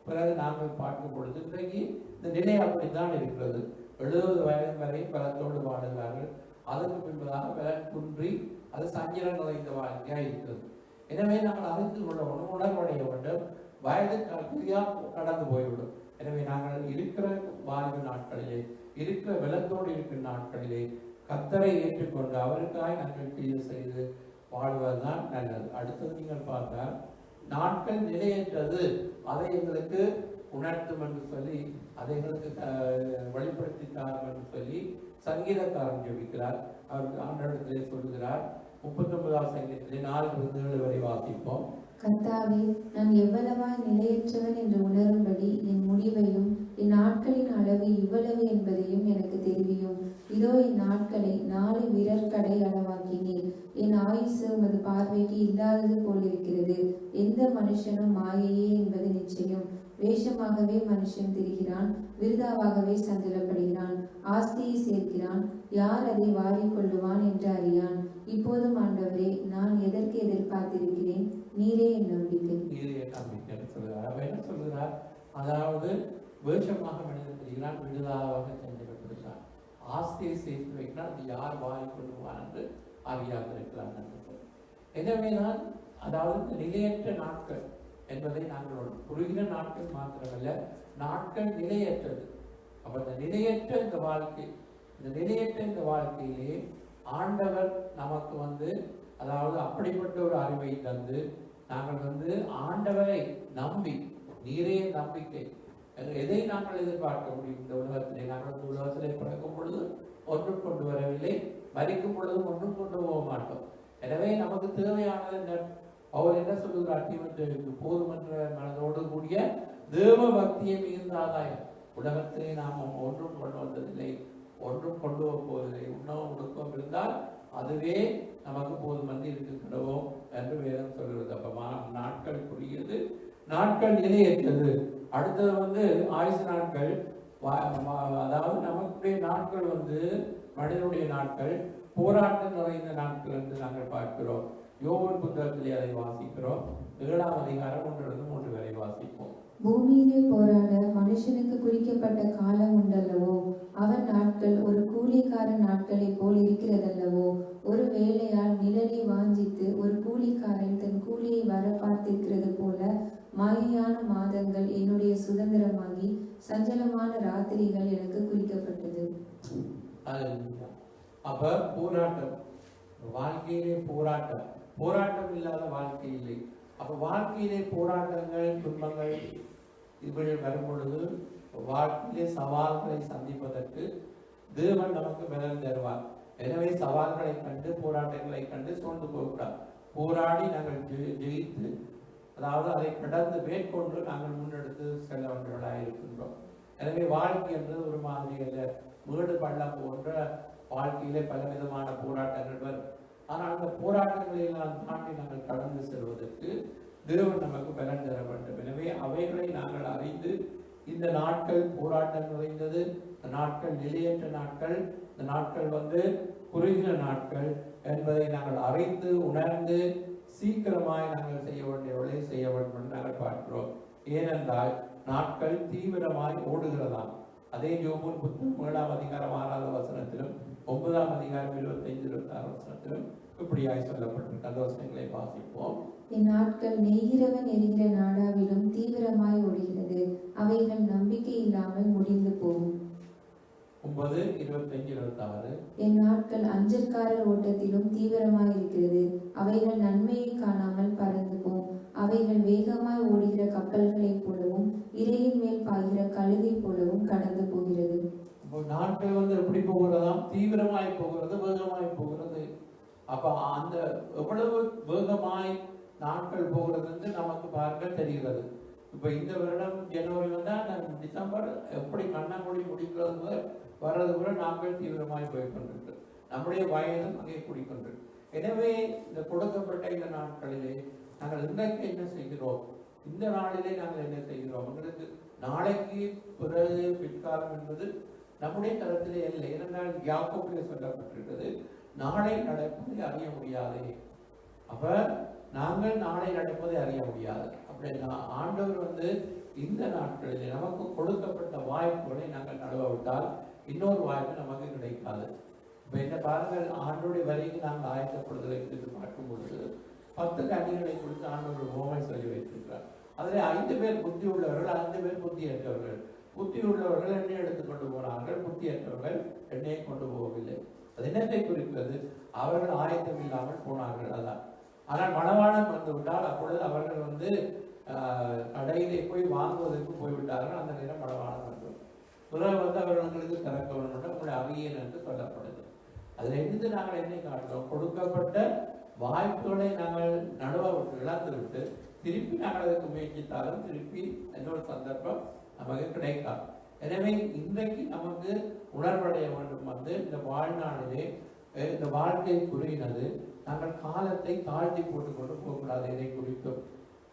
பிறகு நாங்கள் பார்க்கும் பொழுது இன்றைக்கு இந்த நிலை அப்படித்தான் இருக்கிறது. 70 வயது வரை பலத்தோடு வாழுகிறார்கள். அதற்கு பின்பதாக பலன் குன்றி அது சஞ்சலம் நிறைந்த வாழ்க்கையாக இருக்கிறது. எனவே நாங்கள் அறிந்து கொள்ள வேண்டும், உணர்வடைய வேண்டும். வயது கடந்து போய்விடும். எனவே நாங்கள் இருக்கிற வாலிப நாட்களிலே, இருக்கிற பலத்தோடு இருக்கிற நாட்களிலே கர்த்தரை ஏற்றுக்கொண்டு அவருக்காக நாங்கள் கிரியை செய்து வாழ்வதுதான் நல்லது. அடுத்தது நீங்கள் பார்த்தால் நாட்கள் நிலையற்றது, அதை எங்களுக்கு உணர்த்தும் என்று சொல்லி, அதை எங்களுக்கு வெளிப்படுத்தி தாரும் என்று சொல்லி சங்கீதக்காரன் ஜெபிக்கிறார். அவர் ஆண்டவரிடத்திலே சொல்லுகிறார். 39வது சங்கீதத்திலே 4-7 வரை வாசிப்போம். கர்த்தாவே, நான் எவ்வளவாய் நிலையற்றவன் என்று உணரும்படி என் முடிவையும் என் நாட்களின் அளவு இவ்வளவு என்பதையும் எனக்கு தெரிவியும். இதோ என் நாட்களை 4 விரற்கடை அளவாக்கினேன். என் ஆயுசு உமது பார்வைக்கு இல்லாதது போலிருக்கிறது. எந்த மனுஷனும் மாயையே என்பது நிச்சயம். வேஷமாகவே மனுஷன் திரிகிறான், விருதாவாகவே சஞ்சலப்படுகிறான். ஆஸ்தியை சேர்க்கிறான், யார் அதை வாரிக்கொள்ளுவான் என்று அறியான். இப்போதும் ஆண்டவரே, நான் எதற்கு எதிர்பார்த்திருக்கிறேன்? நீரே என் நம்பிக்கை. என்ன சொல்கிறார்? அதாவது வேஷமாக மனிதன் தெரிகிறான், விடுதலாக சஞ்சலப்படுகிறான், ஆஸ்தியை சேர்த்து வைக்கிறான், அது யார் வாரிக்கொள்ளுவான் என்று அறியாது இருக்கிறான். எனவேதான் அதாவது இந்த நிலையற்ற நாட்கள் என்பதை நாங்கள் குறுகின நாட்கள் மாத்திரமல்ல, நாட்கள் நிலையற்றது. அப்ப இந்த நிலையற்ற இந்த வாழ்க்கை, இந்த நிலையற்ற இந்த வாழ்க்கையிலே ஆண்டவர் நமக்கு அதாவது அப்படிப்பட்ட ஒரு அறிவை தந்து நாங்கள் ஆண்டவரை நம்பி, நீரே நம்பிக்கை, எதை நாங்கள் எதிர்பார்க்க முடியும் இந்த உலகத்திலே? நாங்கள் இந்த உலகத்திலே பிறக்கும் பொழுது ஒன்றும் கொண்டு வரவில்லை, மரிக்கும் பொழுதும் ஒன்றும் கொண்டு போக மாட்டோம். எனவே நமக்கு தேவையானது அவர் என்ன சொல்லுகிறார்? தீமோத்தேயுவுக்கு போதுமன்ற மனதோடு கூடிய தேவ பக்தியை மிகுந்த ஆதாயம். உலகத்திலே நாம் ஒன்றும் கொண்டு வந்ததில்லை, ஒன்றும் கொண்டு போவதில்லை. உணவும் உடுக்கம் இருந்தால் அதுவே நமக்கு போதுமன்று இருக்கின்றோம் என்று வேதம் சொல்கிறது. அப்ப நாட்கள் புரியுது, நாட்கள் நிலையற்றது. அடுத்தது ஆயுசு நாட்கள். அதாவது நமக்குடைய நாட்கள் மனிதனுடைய நாட்கள் போராட்டம் நிறைந்த நாட்கள் என்று நாங்கள் பார்க்கிறோம். யோபன் புத்தகத்திலே அதை வாசிக்கிறோம். 7ஆம் அதிகாரம் 1-3 வரை வாசிப்போம். பூமியிலே போராட மனுஷனுக்கு குறிக்கப்பட்ட காலம் உண்டல்லவோ, அவன் நாட்கள் ஒரு கூலிக்காரன் நாட்களைப் போல் இருக்கிறதல்லவோ. ஒரு வேலையால் நிழலை வாஞ்சித்து ஒரு கூலிக்காரன் தன் கூலியை வர பார்த்திருக்கிறது போல மாயையான மாதங்கள் என்னுடைய சுதந்திரமாகி சஞ்சலமான ராத்திரிகள் எனக்கு குறிக்கப்பட்டது. அப்ப போராட்டம், வாழ்க்கையிலே போராட்டம், போராட்டம் இல்லாத வாழ்க்கை இல்லை. அப்ப வாழ்க்கையிலே போராட்டங்கள், துன்பங்கள் இப்படி வரும் பொழுது வாழ்க்கையிலே சவால்களை சந்திப்பதற்கு தேவன் நமக்கு பலன் தருவார். எனவே சவால்களை கண்டு, போராட்டங்களை கண்டு சோர்ந்து போகக்கூடாது. போராடி நாங்கள் ஜெயித்து, அதாவது அதை கடந்து மேற்கொண்டு நாங்கள் முன்னெடுத்து செல்ல வேண்டியவர்களாக இருக்கின்றோம். எனவே வாழ்க்கை என்றது ஒரு மாதிரி அல்ல, வீடு பள்ளம் போன்ற வாழ்க்கையிலே பலவிதமான போராட்டங்கள் வரும். ஆனால் அந்த போராட்டங்களை எல்லாம் தாண்டி நாங்கள் கடந்து செல்வதற்கு தேவன் நமக்கு பலன் தர வேண்டும். எனவே அவைகளை நாங்கள் அறிந்து, இந்த நாட்கள் போராட்டம் நிறைந்தது, இந்த நாட்கள் நிலையற்ற நாட்கள், இந்த நாட்கள் குறுகின நாட்கள் என்பதை நாங்கள் அறிந்து உணர்ந்து சீக்கிரமாய் நாங்கள் செய்ய வேண்டியவர்களை செய்ய வேண்டும் என்று நாங்கள் பார்க்கிறோம். ஏனென்றால் நாட்கள் தீவிரமாய் ஓடுகிறதாம். அதே யோபு புத்தகம் 7ஆம் அதிகாரம் 6வது வசனத்திலும் 9ஆம் அதிகாரம் 25-26 வசனத்திலும் இப்படியாய் சொல்லப்பட்டிருக்கு. அந்த வசனங்களை வாசிப்போம். என் நாட்கள் நெய்கிறவன் எரிகிற நாடாவிலும் தீவிரமாய் ஓடுகிறது, அவைகள் நம்பிக்கை இல்லாமல் முடிந்து போகும். 9:25-26. என் நாட்கள் அஞ்சற்காரர் ஓட்டத்திலும் தீவிரமாய் இருக்கிறது, அவைகள் நன்மையை காணாமல் பறந்து போம். அவைகள் வேகமாய் ஓடுகிற கப்பல்களைப் போலவும் இரையின் மேல் பாய்கிற கழுகை போலவும் கடந்து போகிறது. நாட்கள் எப்படி போகிறதாம்? தீவிரமாய் போகிறது, வேகமாய் போகிறது. அப்ப அந்த எவ்வளவு வேகமாய் நாட்கள் போகிறது நமக்கு பார்க்க தெரிகிறது. இப்ப இந்த வருடம் ஜனவரி டிசம்பர் எப்படி கண்ணாமூடி முடிக்கிறது வர்றது கூட நாட்கள் தீவிரமாய் போய்கொண்டிருக்கு. நம்முடைய வயதும் அங்கே கூடிக்கொண்டு. எனவே இந்த கொடுக்கப்பட்ட இந்த நாட்களிலே நாங்கள் இன்றைக்கு என்ன செய்கிறோம், இந்த நாளிலே நாங்கள் என்ன செய்கிறோம், எங்களுக்கு நாளைக்கு பிறகு பிற்காலம் என்பது நம்முடைய தரத்திலே இல்லை. ஏனென்றால் யாக்கோபிலே சொல்லப்பட்டிருக்கிறது, நாளை நடப்பதை அறிய முடியாது. அப்ப நாங்கள் நாளை நடப்பதை அறிய முடியாது. அப்படின்னா ஆண்டவர் இந்த நாட்களிலே நமக்கு கொடுக்கப்பட்ட வாய்ப்புகளை நாங்கள் நழுவவிட்டால் இன்னொரு வாய்ப்பு நமக்கு கிடைக்காது. இப்ப என்ன பாருங்கள், ஆண்டோடைய வரைக்கு நாங்கள் ஆயத்தப்படுதலை குறித்து பார்க்கும் பொழுது 10 கன்னிகளை குறித்து ஆண்டவர் ஓமை சொல்லி வைத்திருக்கிறார். அதில் 5 பேர் புத்தி உள்ளவர்கள், 5 பேர் புத்தியற்றவர்கள். புத்தி உள்ளவர்கள் எண்ணெய் எடுத்துக்கொண்டு போனார்கள், புத்தியற்றவர்கள் எண்ணெயை கொண்டு போகவில்லை. அது என்னத்தை குறிக்கிறது? அவர்கள் ஆயத்தம் இல்லாமல் போனார்கள், அதான். ஆனால் மணவாளன் வந்துவிட்டால் அப்பொழுது அவர்கள் கடையிலே போய் வாங்குவதற்கு போய்விட்டார்கள். அந்த நேரம் மணவாளன் வந்து பிறகு அவர்களுக்கு திறக்க வேண்டும், உங்களை அறியேன் என்று சொல்லப்படுது. அதில் இருந்து நாங்கள் என்னை காட்டுறோம், கொடுக்கப்பட்ட வாய்ப்புகளை நாங்கள் நடுவ இழந்துவிட்டு திருப்பி நாங்கள் அதுக்கு முயற்சித்தாலும் திருப்பி இன்னொரு சந்தர்ப்பம் நமக்கு கிடைக்காது. எனவே இன்றைக்கு நமக்கு உணர்வடைய வேண்டும். இந்த வாழ்நாளிலே இந்த வாழ்க்கை குறுகினது, நாங்கள் காலத்தை தாழ்த்தி போட்டுக்கொண்டு போகக்கூடாது. இதை குறித்தும்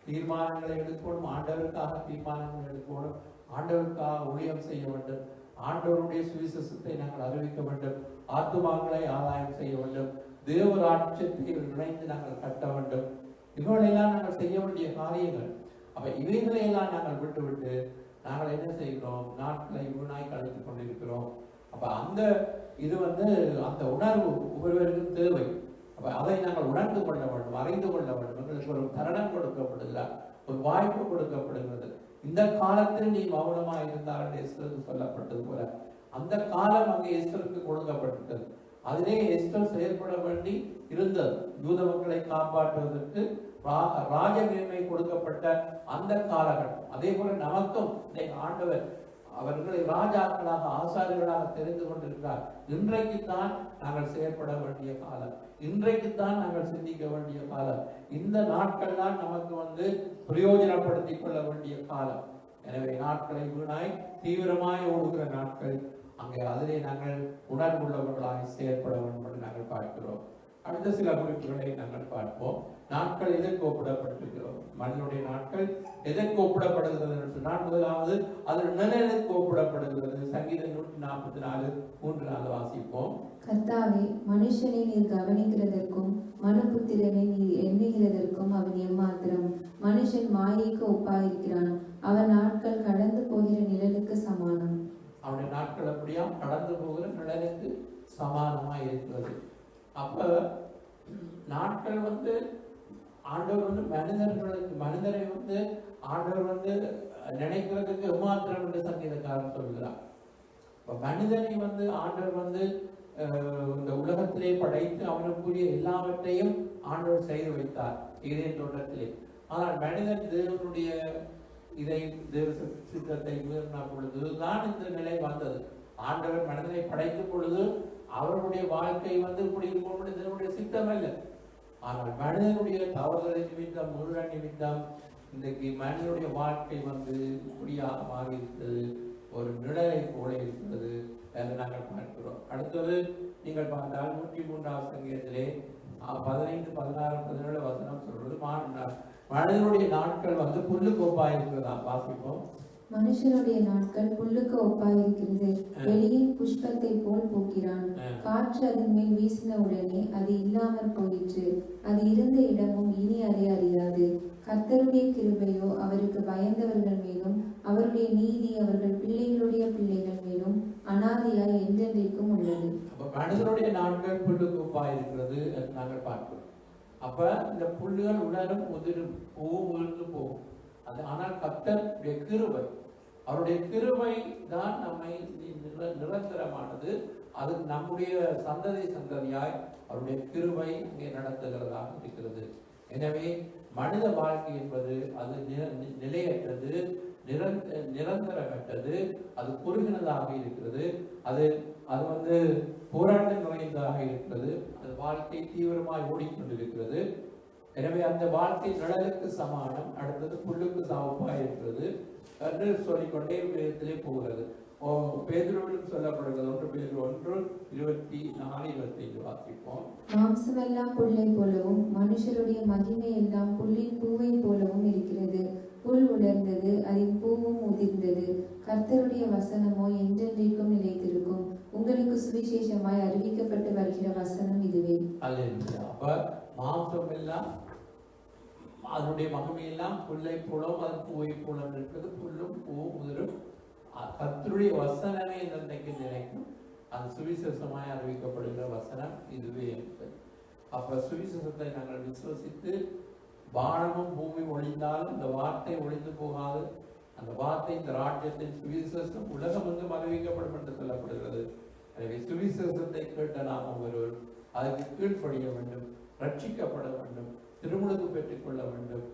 தீர்மானங்களை எடுக்கணும், ஆண்டவருக்காக தீர்மானங்கள் எடுக்கணும், ஆண்டவருக்காக ஊழியம் செய்ய வேண்டும், ஆண்டவருடைய சுவிசேஷத்தை நாங்கள் அறிவிக்க வேண்டும், ஆத்துமாக்களை ஆதாயம் செய்ய வேண்டும், தேவராட்சியத்தை இணைந்து நாங்கள் கட்ட வேண்டும். இவைகளெல்லாம் நாங்கள் செய்ய வேண்டிய காரியங்கள். அப்ப இவைகளையெல்லாம் நாங்கள் விட்டு நாங்கள் என்ன செய்கிறோம், நாட்களை வீணாய் கழித்துக் கொண்டிருக்கிறோம். அப்ப அந்த இது அந்த உணர்வு ஒவ்வொருவருக்கும் தேவை. அப்போ அதை நாங்கள் உணர்ந்து கொள்ள வேண்டும், அறிந்து கொள்ள வேண்டும். எங்களுக்கு ஒரு தருணம் கொடுக்கப்படுகிறார், ஒரு வாய்ப்பு கொடுக்கப்படுகிறது. இந்த காலத்தில் நீ மௌனமாக இருந்தால் எஸ்தருக்கு சொல்லப்பட்டது போல அந்த காலம் அங்கே எஸ்தருக்கு கொடுக்கப்பட்டது. அதிலே எஸ்தர் செயல்பட வேண்டி இருந்தது. யூத மக்களை காப்பாற்றுவதற்கு ராஜமேன்மை கொடுக்கப்பட்ட அந்த காலகட்டம். அதே போல நமக்கும் ஆண்டவர் அவர்களை ராஜாக்களாக ஆசாரியர்களாக தெரிந்து கொண்டிருக்கிறார். இன்றைக்குத்தான் நாங்கள் செயல்பட வேண்டிய காலம், இன்றைக்குத்தான் நாங்கள் சிந்திக்க வேண்டிய காலம். இந்த நாட்கள் தான் நமக்கு பிரயோஜனப்படுத்திக் கொள்ள வேண்டிய காலம். எனவே நாட்களை வீணாய் தீவிரமாய் ஓடுகிற நாட்கள், அங்கே அதிலே நாங்கள் உணர்வுள்ளவர்களாய் செயல்பட வேண்டும் என்று நாங்கள் பார்க்கிறோம். அடுத்த சில குறிப்புகளை நாங்கள் பார்ப்போம். நாட்கள் எதற்கு ஒப்பிடப்பட்டிருக்கிறோம்? மனிதனுடைய நாட்கள் எதற்கு ஒப்பிடப்படுகிறது என்று சொன்னால், முதலாவது அது நிழலுக்கு ஒப்பிடப்படுகிறது. சங்கீதம் 144:3 வாசிப்போம். கர்த்தாவே, மனுஷனை நீர் கவனிக்கிறதற்கும் மனுபுத்திரனை நீர் எண்ணுகிறதற்கும் அவன் எம்மாத்திரம். மனுஷன் மாயைக்கு ஒப்பாயிருக்கிறான், அவன் நாட்கள் கடந்து போகிற நிழலுக்கு சமானம். அவனுடைய நாட்கள் அப்படியா கடந்து போகிற நிழலுக்கு சமானமாக இருக்கிறது. அப்ப நாட்கள் ஆண்டவர் மனிதரை ஆண்டவர் நினைக்கிறதுக்கு எம்மாத்திரம் என்று சங்கீதக்காரன் சொல்கிறார். மனிதனை ஆண்டவர் இந்த உலகத்திலே படைத்து அவனுக்குரிய எல்லாவற்றையும் ஆண்டவர் செய்து வைத்தார் இதே தோட்டத்திலே. ஆனால் மனிதன் தேவனுடைய தேவ சித்தத்தை மீறின பொழுதுதான் இந்த நிலை வந்தது. ஆண்டவர் மனிதனை படைக்கும் பொழுது அவருடைய வாழ்க்கை இப்படி இருக்கும் தேவனுடைய சித்தம் அல்ல. ஆனால் மனிதனுடைய தவறுகளை நிமித்தம், முருக நிமித்தம் இன்றைக்கு மனிதனுடைய வாழ்க்கை இப்படியா மாறி இருக்கிறது, ஒரு நிழலை போல இருக்கிறது என்று நாங்கள் பார்க்கிறோம். அடுத்தது நீங்கள் பார்த்தால் 103 சங்கீதத்திலே 15, 16, 17 வசனம் சொல்றது மனிதனுடைய நாட்கள் புல்லுக்கு ஒப்பாயிருக்கிறதா. வாசிப்போம். மனுஷனுடைய நாட்கள் புல்லுக்கு ஒப்பாயிருக்கிறது, வெளியின் புஷ்பத்தை போல் போக்கிறான். காற்று அதன் மேல் வீசின உடனே அது இல்லாமற் போயிற்று, அது இருந்த இடமும் இனி அதை அறியாது. கர்த்தருடைய கிருபையோ அவருக்கு பயந்தவர்கள் மேலும், அவருடைய நீதி அவர்கள் பிள்ளைகளுடைய பிள்ளைகள் மேலும் அனாதியாய் என்றென்றைக்கும் உள்ளது. மனிதனுடைய நாட்கள் புல்லுக்கு ஒப்பாயிருக்கிறது என்று நாங்கள் பார்க்கிறோம். அப்ப இந்த புல்லுகள் உலரும், உதிரும், பூவும் விழுந்து போகும். அது ஆனால் கர்த்தருடைய கிருபை, அவருடைய கிருபை தான் நம்மை நிரந்தரமானது. அது நம்முடைய சந்ததியாய் அவருடைய கிருபை இங்கே நடத்துகிறதாக இருக்கிறது. எனவே மனித வாழ்க்கை என்பது அது நிலையற்றது, நிரந்தரமற்றது, அது குறுகினதாக இருக்கிறது. அது போராட்டம் நிறைந்ததாக இருக்கிறது. அது வாழ்க்கை தீவிரமாய் ஓடிக்கொண்டிருக்கிறது. எனவே அந்த வாழ்க்கை நிழலுக்கு சமானம், அடுத்தது புல்லுக்கு சமப்பாக இருக்கிறது என்று சொல்லிக்கொண்டே வேதத்திலே போகிறது. பேதுருவிலும் சொல்லப்படுகிறது. 1 பேதுரு 1:24-25 வாசிப்போம். மாம்சமெல்லாம் புல்லை போலவும் மனுஷருடைய மகிமை எல்லாம் புல்லின் பூவை போலவும் இருக்கிறது. புல் உலர்ந்தது, அதன் பூவும் உதிர்ந்தது. கர்த்தருடைய வசனமோ என்றென்றைக்கும் நிலைத்திருக்கும். உங்களுக்கு சுவிசேஷமாய் அறிவிக்கப்பட்டு வருகிற வசனம் இதுவே. அப்ப மாம்சம் எல்லாம் அதனுடைய மகிமையெல்லாம் புல்லை போலவும் அதன் பூவை போலவும் இருக்கிறது. புல்லும் பூவும் உதிரும். கர்த்தருடைய வசனமே இன்றைக்கு நிலைக்கும். அது சுவிசேஷமாய் அறிவிக்கப்படுகிற வசனம் இதுவே என்பது. அப்ப சுவிசேஷத்தை நாங்கள் விசுவசித்து வானமும் பூமி ஒழிந்தாலும் இந்த வார்த்தை ஒழிந்து போகாது. அந்த வார்த்தை இந்த ராஜ்யத்தின் சுவிசேஷம் உலகம் அறிவிக்கப்படும் என்று சொல்லப்படுகிறது. எனவே சுவிசேஷத்தை கேட்ட நாம் ஒருவர் அதற்கு கீழ்ப்படிய வேண்டும், ரட்சிக்கப்பட வேண்டும், திருமுழுக்கு பெற்றுக்கொள்ள வேண்டும்,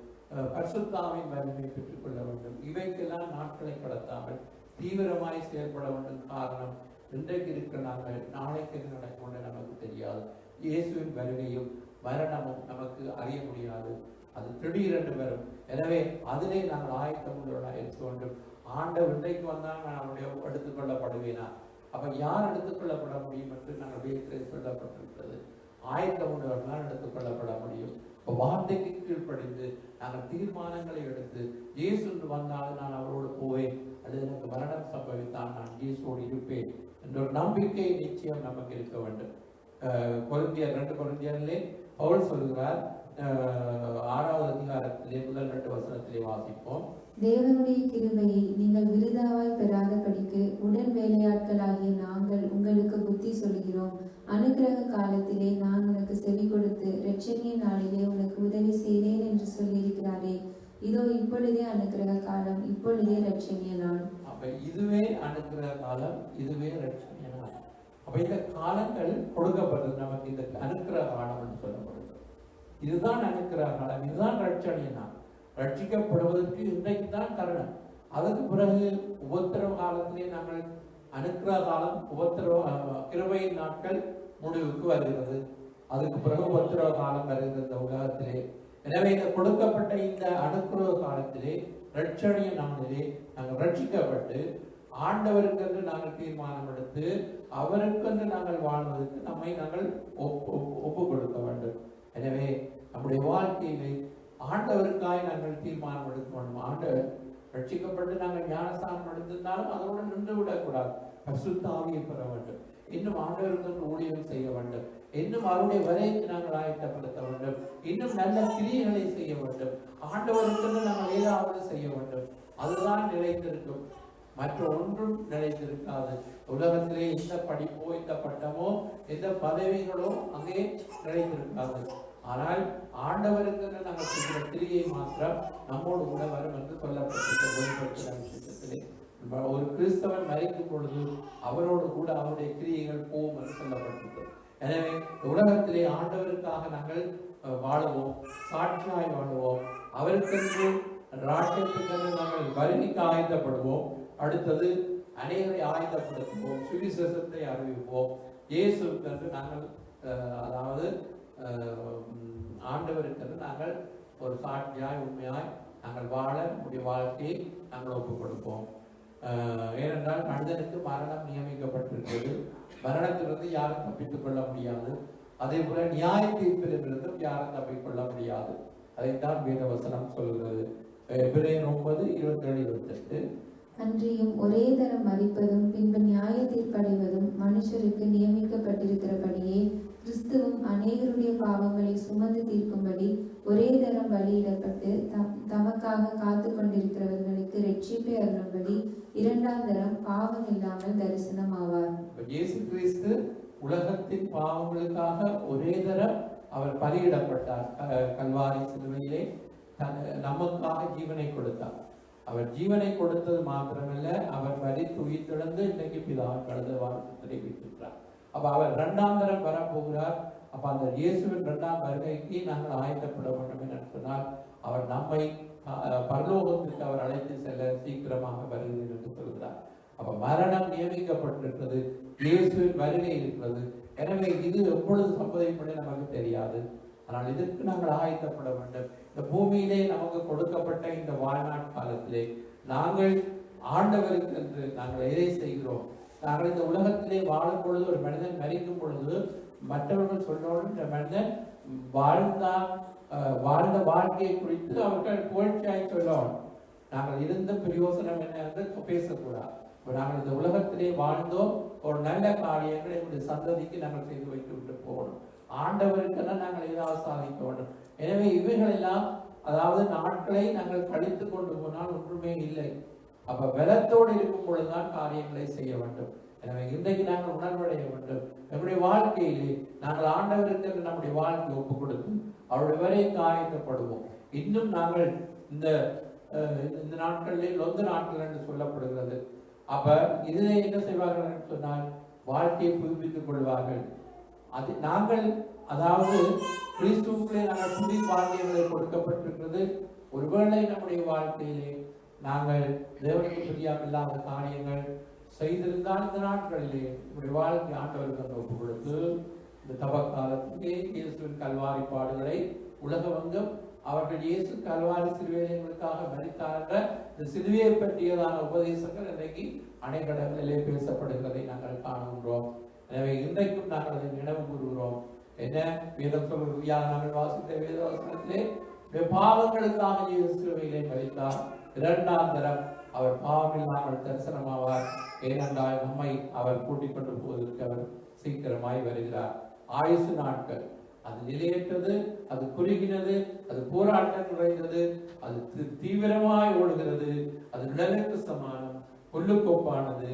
பரிசுத்தாவின் வலிமை பெற்றுக்கொள்ள வேண்டும். இவைக்கெல்லாம் நாட்களை கடத்தாமல் தீவிரமாய் செயல்பட வேண்டும். காரணம், இன்றைக்கு இருக்கிற நாங்கள் நாளைக்கு நடக்கும் நமக்கு தெரியாது. இயேசுவின் வருகையும் மரணமும் நமக்கு அறிய முடியாது, அது திடீரென்று வரும். எனவே அதிலே நாங்கள் ஆயத்தம் உள்ளவர்களாக இருக்க வேண்டும். ஆண்டவர் இன்றைக்கு வந்தால் நான் அவருடைய எடுத்துக்கொள்ளப்படுவேனா? அப்ப யார் எடுத்துக்கொள்ளப்பட முடியும் என்று நாங்கள் வேதத்தில் சொல்லப்பட்டிருக்கிறது. ஆயத்தம் உள்ளவர்களால் எடுத்துக்கொள்ளப்பட முடியும். இப்போ வார்த்தைக்கு கீழ்ப்படிந்து நாங்கள் தீர்மானங்களை எடுத்து இயேசு வந்தால் நான் அவரோடு போவேன், அல்லது எனக்கு மரணம் சம்பவித்தால் நான் இயேசுவோடு இருப்பேன் என்ற ஒரு நம்பிக்கை நிச்சயம் நமக்கு இருக்க வேண்டும். 2 கொரிந்தியரிலே பவுல் சொல்கிறார், 6வது அதிகாரத்திலே முதல் 2 வசனத்திலே வாசிப்போம். தேவனுடைய கிருபையை நீங்கள் விருதாவாய் பெறாதபடிக்கு உடன் வேலையாட்களாகிய நாங்கள் உங்களுக்கு புத்தி சொல்கிறோம். அனுக்கிரக காலத்திலே நான் உனக்கு செவி கொடுத்து இரட்சணிய நாளிலே உனக்கு உதவி செய்தேன் என்று சொல்லியிருக்கிறாரே. இதோ இப்பொழுதே அனுக்கிரக காலம், இப்பொழுதே இரட்சணிய நாள். அப்ப இதுவே அனுக்கிரக காலம், இதுவே இரட்சணிய நாள். அப்ப இந்த காலங்கள் கொடுக்கப்படுது நமக்கு. இந்த அனுக்கிரக காலம் என்று சொல்லப்படுது. இதுதான் அனுக்கிரக காலம், இதுதான் இரட்சணிய நாள். ரட்சிக்கப்படுவதற்கு இன்றைக்கு தான் தருணம். அதுக்கு பிறகு உபத்திரவ காலத்திலே நாங்கள் அனுக்கிரக காலம், கிருபையின் நாட்கள் முடிவுக்கு வருகிறது. அதுக்கு பிறகு உபத்திரவ காலம் வருகிறது இந்த உலகத்திலே. எனவே இந்த கொடுக்கப்பட்ட இந்த அனுக்கிரக காலத்திலே, இரட்சணிய நாளிலே நாங்கள் ரட்சிக்கப்பட்டு ஆண்டவருக்கென்று நாங்கள் தீர்மானம் எடுத்து அவருக்கென்று நாங்கள் வாழ்வதற்கு நம்மை நாங்கள் ஒப்பு கொடுக்க வேண்டும். எனவே நம்முடைய வாழ்க்கையிலே ஆண்டவருக்காய் நாங்கள் தீர்மானம் எடுக்க வேண்டும். ஆண்டவர் ரட்சிக்கப்பட்டு நாங்கள் ஞானஸ்தானம் எடுத்திருந்தாலும் அதோடு நின்று விடக்கூடாது. பரிசுத்த ஆவியை பெற வேண்டும். இன்னும் ஆண்டவருக்கு ஊழியம் செய்ய வேண்டும். இன்னும் அவருடைய வரைக்கு நாங்கள் ஆயத்தப்படுத்த வேண்டும். இன்னும் நல்ல கிரியைகளை செய்ய வேண்டும். ஆண்டவருக்கு நாங்கள் ஏதாவது செய்ய வேண்டும். அதுதான் நிலைத்திருக்கும். மற்ற ஒன்றும் நிலைத்திருக்காது. உலகத்திலே எந்த படிப்போ, எந்த பட்டமோ, எந்த பதவிகளோ அங்கே நிலைத்திருக்காது. ஆனால் ஆண்டவருக்கு நாங்கள் செய்கிற கிரியை மாத்திரம் நம்மோடு கூட வரும் என்று சொல்லப்பட்டிருக்கிற ஒரு கிறிஸ்தவன் மரிக்கும் பொழுது அவரோடு கூட அவருடைய கிரியைகள் போகும் என்று சொல்லப்பட்டிருக்கிறது. எனவே உலகத்திலே ஆண்டவருக்காக நாங்கள் வாழுவோம், சாட்சியாய் வாழுவோம். அவருக்கென்று ராஜ்யத்துக்கென்று நாங்கள் வருகைக்கு ஆயத்தப்படுவோம். அடுத்தது அநேகரை ஆயத்தப்படுத்துவோம், சுவிசேஷத்தை அறிவிப்போம். இயேசுக்கென்று நாங்கள் அதாவது ஆண்டவருக்கென்று நாங்கள் ஒரு சாட்சியாய் உண்மையாய் நாங்கள் வாழ நம்முடைய வாழ்க்கையை நாங்கள் ஒப்புக் கொடுப்போம். ஏனென்றால் மனிதனுக்கு மரணம் நியமிக்கப்பட்டிருக்கிறது. மரணத்திலிருந்து யாரும் தப்பித்துக் கொள்ள முடியாது. அதே போல நியாய தீர்ப்பிலிருந்தும் யாரும் தப்பிக்கொள்ள முடியாது. அதைத்தான் வேதவசனம் சொல்கிறது. எபிரேயர் 9:27-28. அன்றியும் ஒரே தரம் மரிப்பதும் பின்பு நியாய தீர்ப்படைவதும் மனுஷருக்கு நியமிக்கப்பட்டிருக்கிறபடியே கிறிஸ்துவும் அநேகருடைய பாவங்களை சுமந்து தீர்க்கும்படி ஒரே தரம் பலியிடப்பட்டு தமக்காக காத்து கொண்டிருக்கிறவர்களுக்கு ரட்சிப்பை அருளும்படி 2ஆம் தரம் பாவம் இல்லாமல் தரிசனம் ஆவார். இயேசு கிறிஸ்து உலகத்தின் பாவங்களுக்காக ஒரே தரம் அவர் பலியிடப்பட்டார். கல்வாரி சிலுவையிலே நமக்காக ஜீவனை கொடுத்தார். அவர் ஜீவனை கொடுத்தது மாத்திரமல்ல, அவர் மரித்து உயிர்த்தெழுந்து இன்றைக்கு பிதாவின் வலது வாசத்திலே வீற்றிருக்கிறார். அப்ப அவர் 2ஆம் தரம் வரப்போகிறார். அப்ப அந்த இயேசுவின் 2ஆம் வருகைக்கு நாங்கள் ஆயத்தப்பட வேண்டும் என்று சொன்னால் அவர் நம்மை பரலோகத்திற்கு அவர் அழைத்து செல்ல சீக்கிரமாக வருகிறேன் என்று சொல்கிறார். அப்ப மரணம் நியமிக்கப்பட்டிருக்கிறது, இயேசுவின் வருகை இருக்கிறது. எனவே இது எப்பொழுது சம்பவிப்பது நமக்கு தெரியாது. ஆனால் இதற்கு நாங்கள் ஆயத்தப்பட வேண்டும். இந்த பூமியிலே நமக்கு கொடுக்கப்பட்ட இந்த வாழ்நாள் காலத்திலே நாங்கள் ஆண்டவருக்கு என்று நாங்கள் எதை செய்கிறோம்? நாங்கள் இந்த உலகத்திலே வாழும் பொழுது, ஒரு மனிதன் மரிக்கும் பொழுது மற்றவர்கள் சொல்றோம் இந்த மனிதன் வாழ்ந்த வாழ்க்கையை குறித்து அவர்கள் புகழ்ச்சியாய் சொல்லணும். நாங்கள் இருந்த பிரயோசனம் என்ன என்று பேசக்கூடாது. நாங்கள் இந்த உலகத்திலே வாழ்ந்தோம், ஒரு நல்ல காரியங்களை எங்களுடைய சந்ததிக்கு நாங்கள் செய்து வைத்து விட்டு போகணும். ஆண்டவருக்கெல்லாம் நாங்கள் ஏதாவது சாதிக்க வேண்டும். எனவே இவைகளெல்லாம் அதாவது நாட்களை நாங்கள் கழித்து கொண்டு போனால் ஒன்றுமே இல்லை. அப்ப பலத்தோடு இருக்கும் பொழுதுதான் காரியங்களை செய்ய வேண்டும். எனவே இன்றைக்கு நாங்கள் உணர்வடைய வேண்டும். நம்முடைய வாழ்க்கையிலே நாங்கள் ஆண்டவருக்கு நம்முடைய வாழ்க்கையை ஒப்புக் கொடுத்து அவருடைய வரைக்கு ஆயத்தப்படுவோம். இன்னும் நாங்கள் இந்த நாட்களிலே லொந்த நாட்கள் என்று சொல்லப்படுகிறது. அப்ப இதிலே என்ன செய்வார்கள் என்று சொன்னால் வாழ்க்கையை புதுப்பித்துக் கொள்வார்கள். அது நாங்கள் அதாவது கிறிஸ்துவுக்குள்ளே நாங்கள் புதிய வாழ்க்கைகளை கொடுக்கப்பட்டிருக்கிறது. ஒருவேளை நம்முடைய வாழ்க்கையிலே நாங்கள் தேவனுக்கு பிரியாமில்லாத காரியங்கள் செய்திருந்தால் இந்த நாட்களிலே நம்முடைய வாழ்க்கை ஆண்டவருக்கு ஒப்புக் கொடுத்து இந்த தவக்காலத்திலே இயேசுவின் கல்வாரி பாடுகளை உலகவங்கம் அவர்கள் இயேசு கல்வாரி சிலுவைகளுக்காக மரித்தார் என்ற இந்த சிலுவையை பற்றியதான உபதேசங்கள் இன்றைக்கு அநேக இடங்களிலே பேசப்படுகிறதை நாங்கள் காணுகின்றோம். எனவே இன்றைக்கும் நாங்கள் அதை நினைவு கூறுகிறோம். என்ன வேதம் சொல்கிறது? நாங்கள் வாசித்த வேத வசனத்திலே பாவங்களுக்காக இயேசு சிலுவையிலே மரித்தார். 2ஆம் தரம் அவர் பாவம் இல்லாமல் தரிசனமாவார். ஏனென்றால் நம்மை அவர் கூட்டிக் கொண்டு போவதற்கு அவர் சீக்கிரமாய் வருகிறார். ஆயுசு நாட்கள் அது நிலையற்றது, அது குறுகினது, அது போராட்டம் நிறைந்தது, அது தீவிரமாய் ஓடுகிறது, அது நிழலுக்கு சமானம், புல்லுக்கொப்பானது.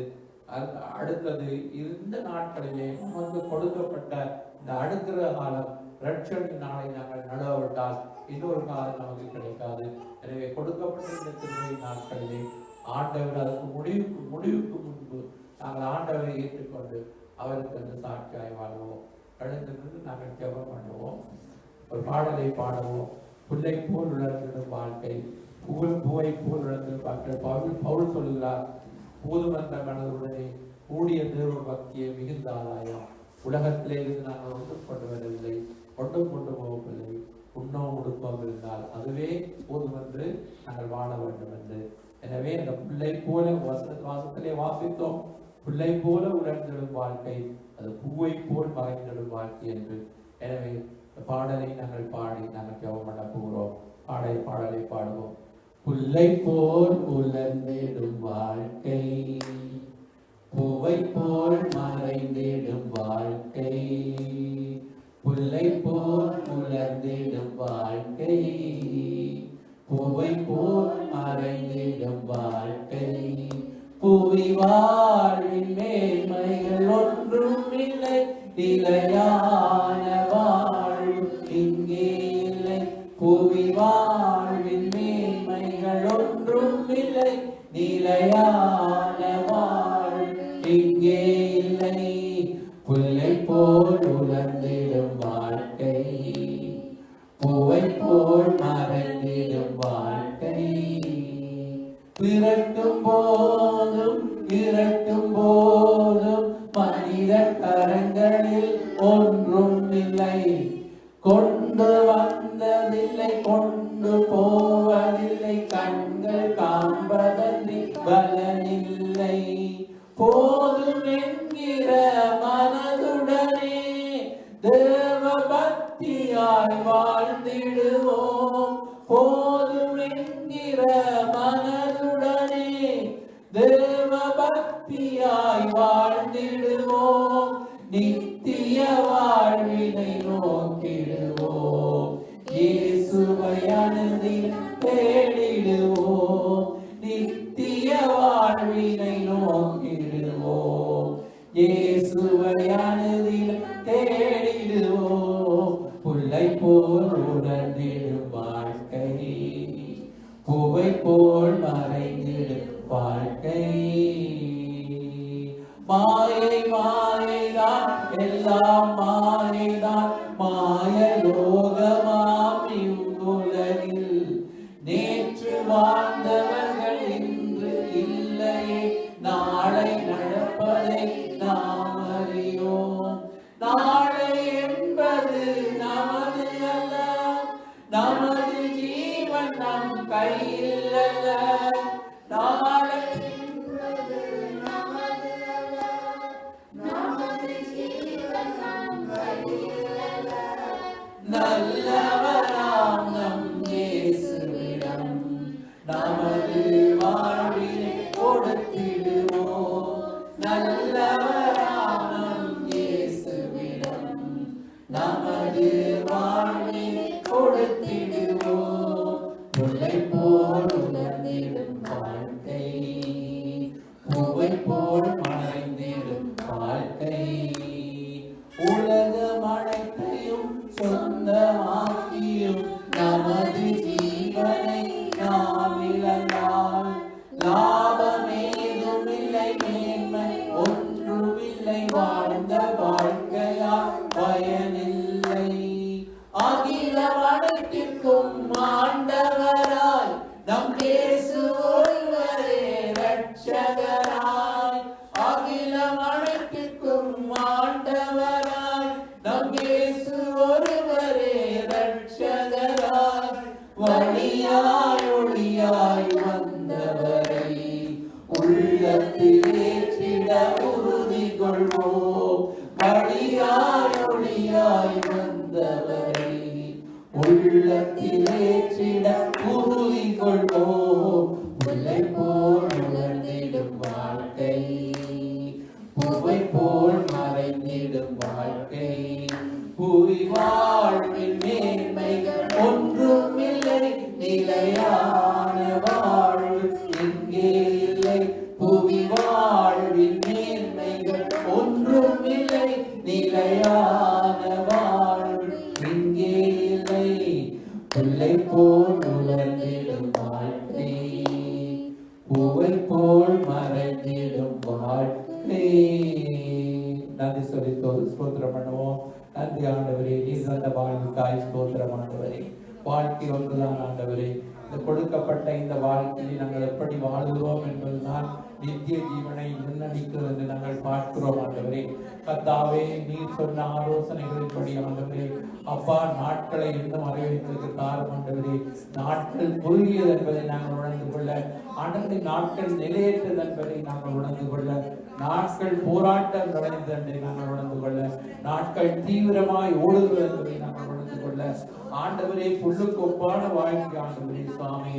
அடுத்தது இந்த நாட்களிலே நமக்கு கொடுக்கப்பட்ட இந்த அடுக்கிற காலம், ரட்சணின் நாளை நாங்கள் நழுவவிட்டால் இன்னொரு காலம் நமக்கு கிடைக்காது. எனவே கொடுக்கப்பட்ட இந்த திருவை நாட்களிலே ஆண்டவர் அதற்கு முடிவுக்கு முன்பு நாங்கள் ஆண்டவரை ஏற்றுக்கொண்டு அவருக்கு அந்த சாட்சியாய் வாழ்வோம். எழுந்திருந்து நாங்கள் ஜெபம் பண்ணுவோம், ஒரு பாடலை பாடுவோம். புல்லை போல் உலர்ந்திடும் வாழ்க்கை, பூவை போல் உலர்ந்திடும் பவுல் சொல்லுகிறார், போதுமன்ற மனதுடனே கூடிய தேவ பக்தியை மிகுந்த ஆதாயம். உலகத்திலே இருந்து நாங்கள் ஒன்றும் கொண்டு வரவில்லை, ஒன்றும் கொண்டு போகவில்லை. உண்ணோம் உடுப்பம் இருந்தால் அதுவே போதுமென்று நாங்கள் வாழ வேண்டும் என்று. எனவே அந்த பிள்ளை போல வாசத்திலே வாசித்தோம், பிள்ளை போல உலர்ந்திடும் வாழ்க்கை அது பூவை போல் மறைந்திடும் வாழ்க்கை என்று. எனவே இந்த பாடலை நாங்கள் பாடி நாங்கள் ஜெபம் பண்ண போகிறோம். பாடலை பாடுவோம். புல்லை போல் உலர்ந்திடும் வாழ்க்கை, பூவை போல் மறைந்திடும் வாழ்க்கை, புல்லை போல் உலர்ந்திடும் வாழ்க்கை, பூவை போல் மறைந்திடும் வாழ்க்கை. புவி வாழ்வின் மேன்மைகள் ஒன்றும் இல்லை, நிலையான வாழ்வு இங்கே இல்லை. புவி வாழ்வின் மேன்மைகள் ஒன்றும் இல்லை, நிலையான வாழ்வு இங்கே இல்லை. புல்லை போல் உலர்ந்திடும் வாழ்க்கை, பூவை போல் மறைந்திடும் வாழ்க்கை. பிறக்கும் போதும் இறக்கும் போதும் மனித கரங்களில் ஒன்றும் இல்லை, கொண்டு வந்ததில்லை கொண்டு போவதில்லை, கண்கள் காண்பதன்றி பலனில்லை. போதும் என்கிற மனதுடனே தேவ பக்தியாய் வாழ்ந்திடுவோம். போதும் என்கிற மனதுடனே தேவ பக்தியாய் வாழ்ந்திடுவோம். நித்திய வாழ்வினை நோக்கிடுவோம், இயேசுவை அனுதினம் தேடிடுவோம். நித்திய வாழ்வினை நோக்கிடுவோம், இயேசுவை அனுதினம் தேடிடுவோம். புல்லை போல் உலர்ந்திடும் வாழ்க்கை, பூவை போல் மறைந்திடும் வாழ்க்கை. மாயை மாயைதான், எல்லாம் மாயைதான், மாய லோகமாம் இவ்வுலகில். நேற்று வாழ்ந்தவர்கள் இன்று இல்லையே, நாளை நடப்பதை நாம் அறியோம். நாளை என்பது நமது அல்ல, நமது ஜீவன் நம் கையில் அல்ல. நாளை என்பது நமது அல்ல, நமது ஜீவன் நம் கையில் அல்ல. நல்லவராம் நம் இயேசுவிடம் நமது வாழ்வினை கொடுத்திடுவோம். நல்லவராம் நம் இயேசுவிடம் நமது வாழ்வினை கொடுத்திடுவோம். புல்லை போல் உலர்ந்திடும் வாழ்க்கை, பூவை போல் மறைந்திடும் வாழ்க்கை. உலகம் அனைத்தையும் சொந்தமாக்கியும் நமது ஜீவனை நாம் இழந்தால் லாபமேதும் இல்லை, மேன்மை ஒன்றுமில்லை, வாழ்ந்த வாழ்க்கையால் பயனில்லை. அகில அனைத்திற்கும் ஆண்டவராய் நம் இயேசு ஒருவரே ரட்சகராய். அகிலம் அனைத்திற்கும் ஆண்டவராய் நம் இயேசு ஒருவரே ரட்சகராய். வழியாய் ஒளியாய் வந்தவரை உள்ளத்தில் ஏற்றிட உறுதி கொள்வோம். வழியாய் ஒளியாய் வந்தவரை உள்ளத்தில் ஏற்றிட உறுதி கொள்வோம். புல்லை போல் உலர்ந்திடும் வாழ்க்கை, பூவை போல் மறைந்திடும் வாழ்க்கை. புவி வாழ்வின் மேன்மைகள் ஒன்றும் இல்லை, நிலையான வாழ்வு இங்கே இல்லை. புவி வாழ்வின் மேன்மைகள் ஒன்றும் இல்லை, நிலையான வாழ்வு இங்கே இல்லை. புல்லை போல் உலர்ந்திடும் வாழ்க்கை, பூவை போல் மறைந்திடும் வாழ்க்கை. நன்றி சொல்லி ஸ்தோத்திரம் பண்ணுவோம். நன்றி ஆண்டவரே, நீர் தந்த வாழ்வுக்காய் ஸ்தோத்திரம் ஆண்டவரே. வாழ்க்கை ஒன்றுதான் ஆண்டவரே. இந்த கொடுக்கப்பட்ட இந்த வாழ்க்கையில் நாங்கள் எப்படி வாழுகிறோம் என்பதுதான் நித்திய ஜீவனை முன்னணிக்கிறது என்று நாங்கள் பார்க்கிறோம் ஆண்டவரே. கர்த்தாவே, நீர் சொன்ன ஆலோசனைகளின்படி ஆண்டவரே அப்பா நாட்களை இன்னும் அறிவித்ததற்கு காரணம் ஆண்டவரே, நாட்கள் குறுகியது என்பதை நாங்கள் உணர்ந்து கொள்ள, ஆண்டவரே நாட்கள் நிலையற்றது என்பதை நாங்கள் உணர்ந்து கொள்ள, நாட்கள் போராட்டம் நிறைந்தது என்பதை நாங்கள் உணர்ந்து கொள்ள, நாட்கள் தீவிரமாய் ஓடுகிறது என்பதை நாங்கள் உணர்ந்து கொள்ள, ஆண்டவரே புல்லுக்கு ஒப்பான வாழ்க்கை ஆண்டவரே சுவாமி,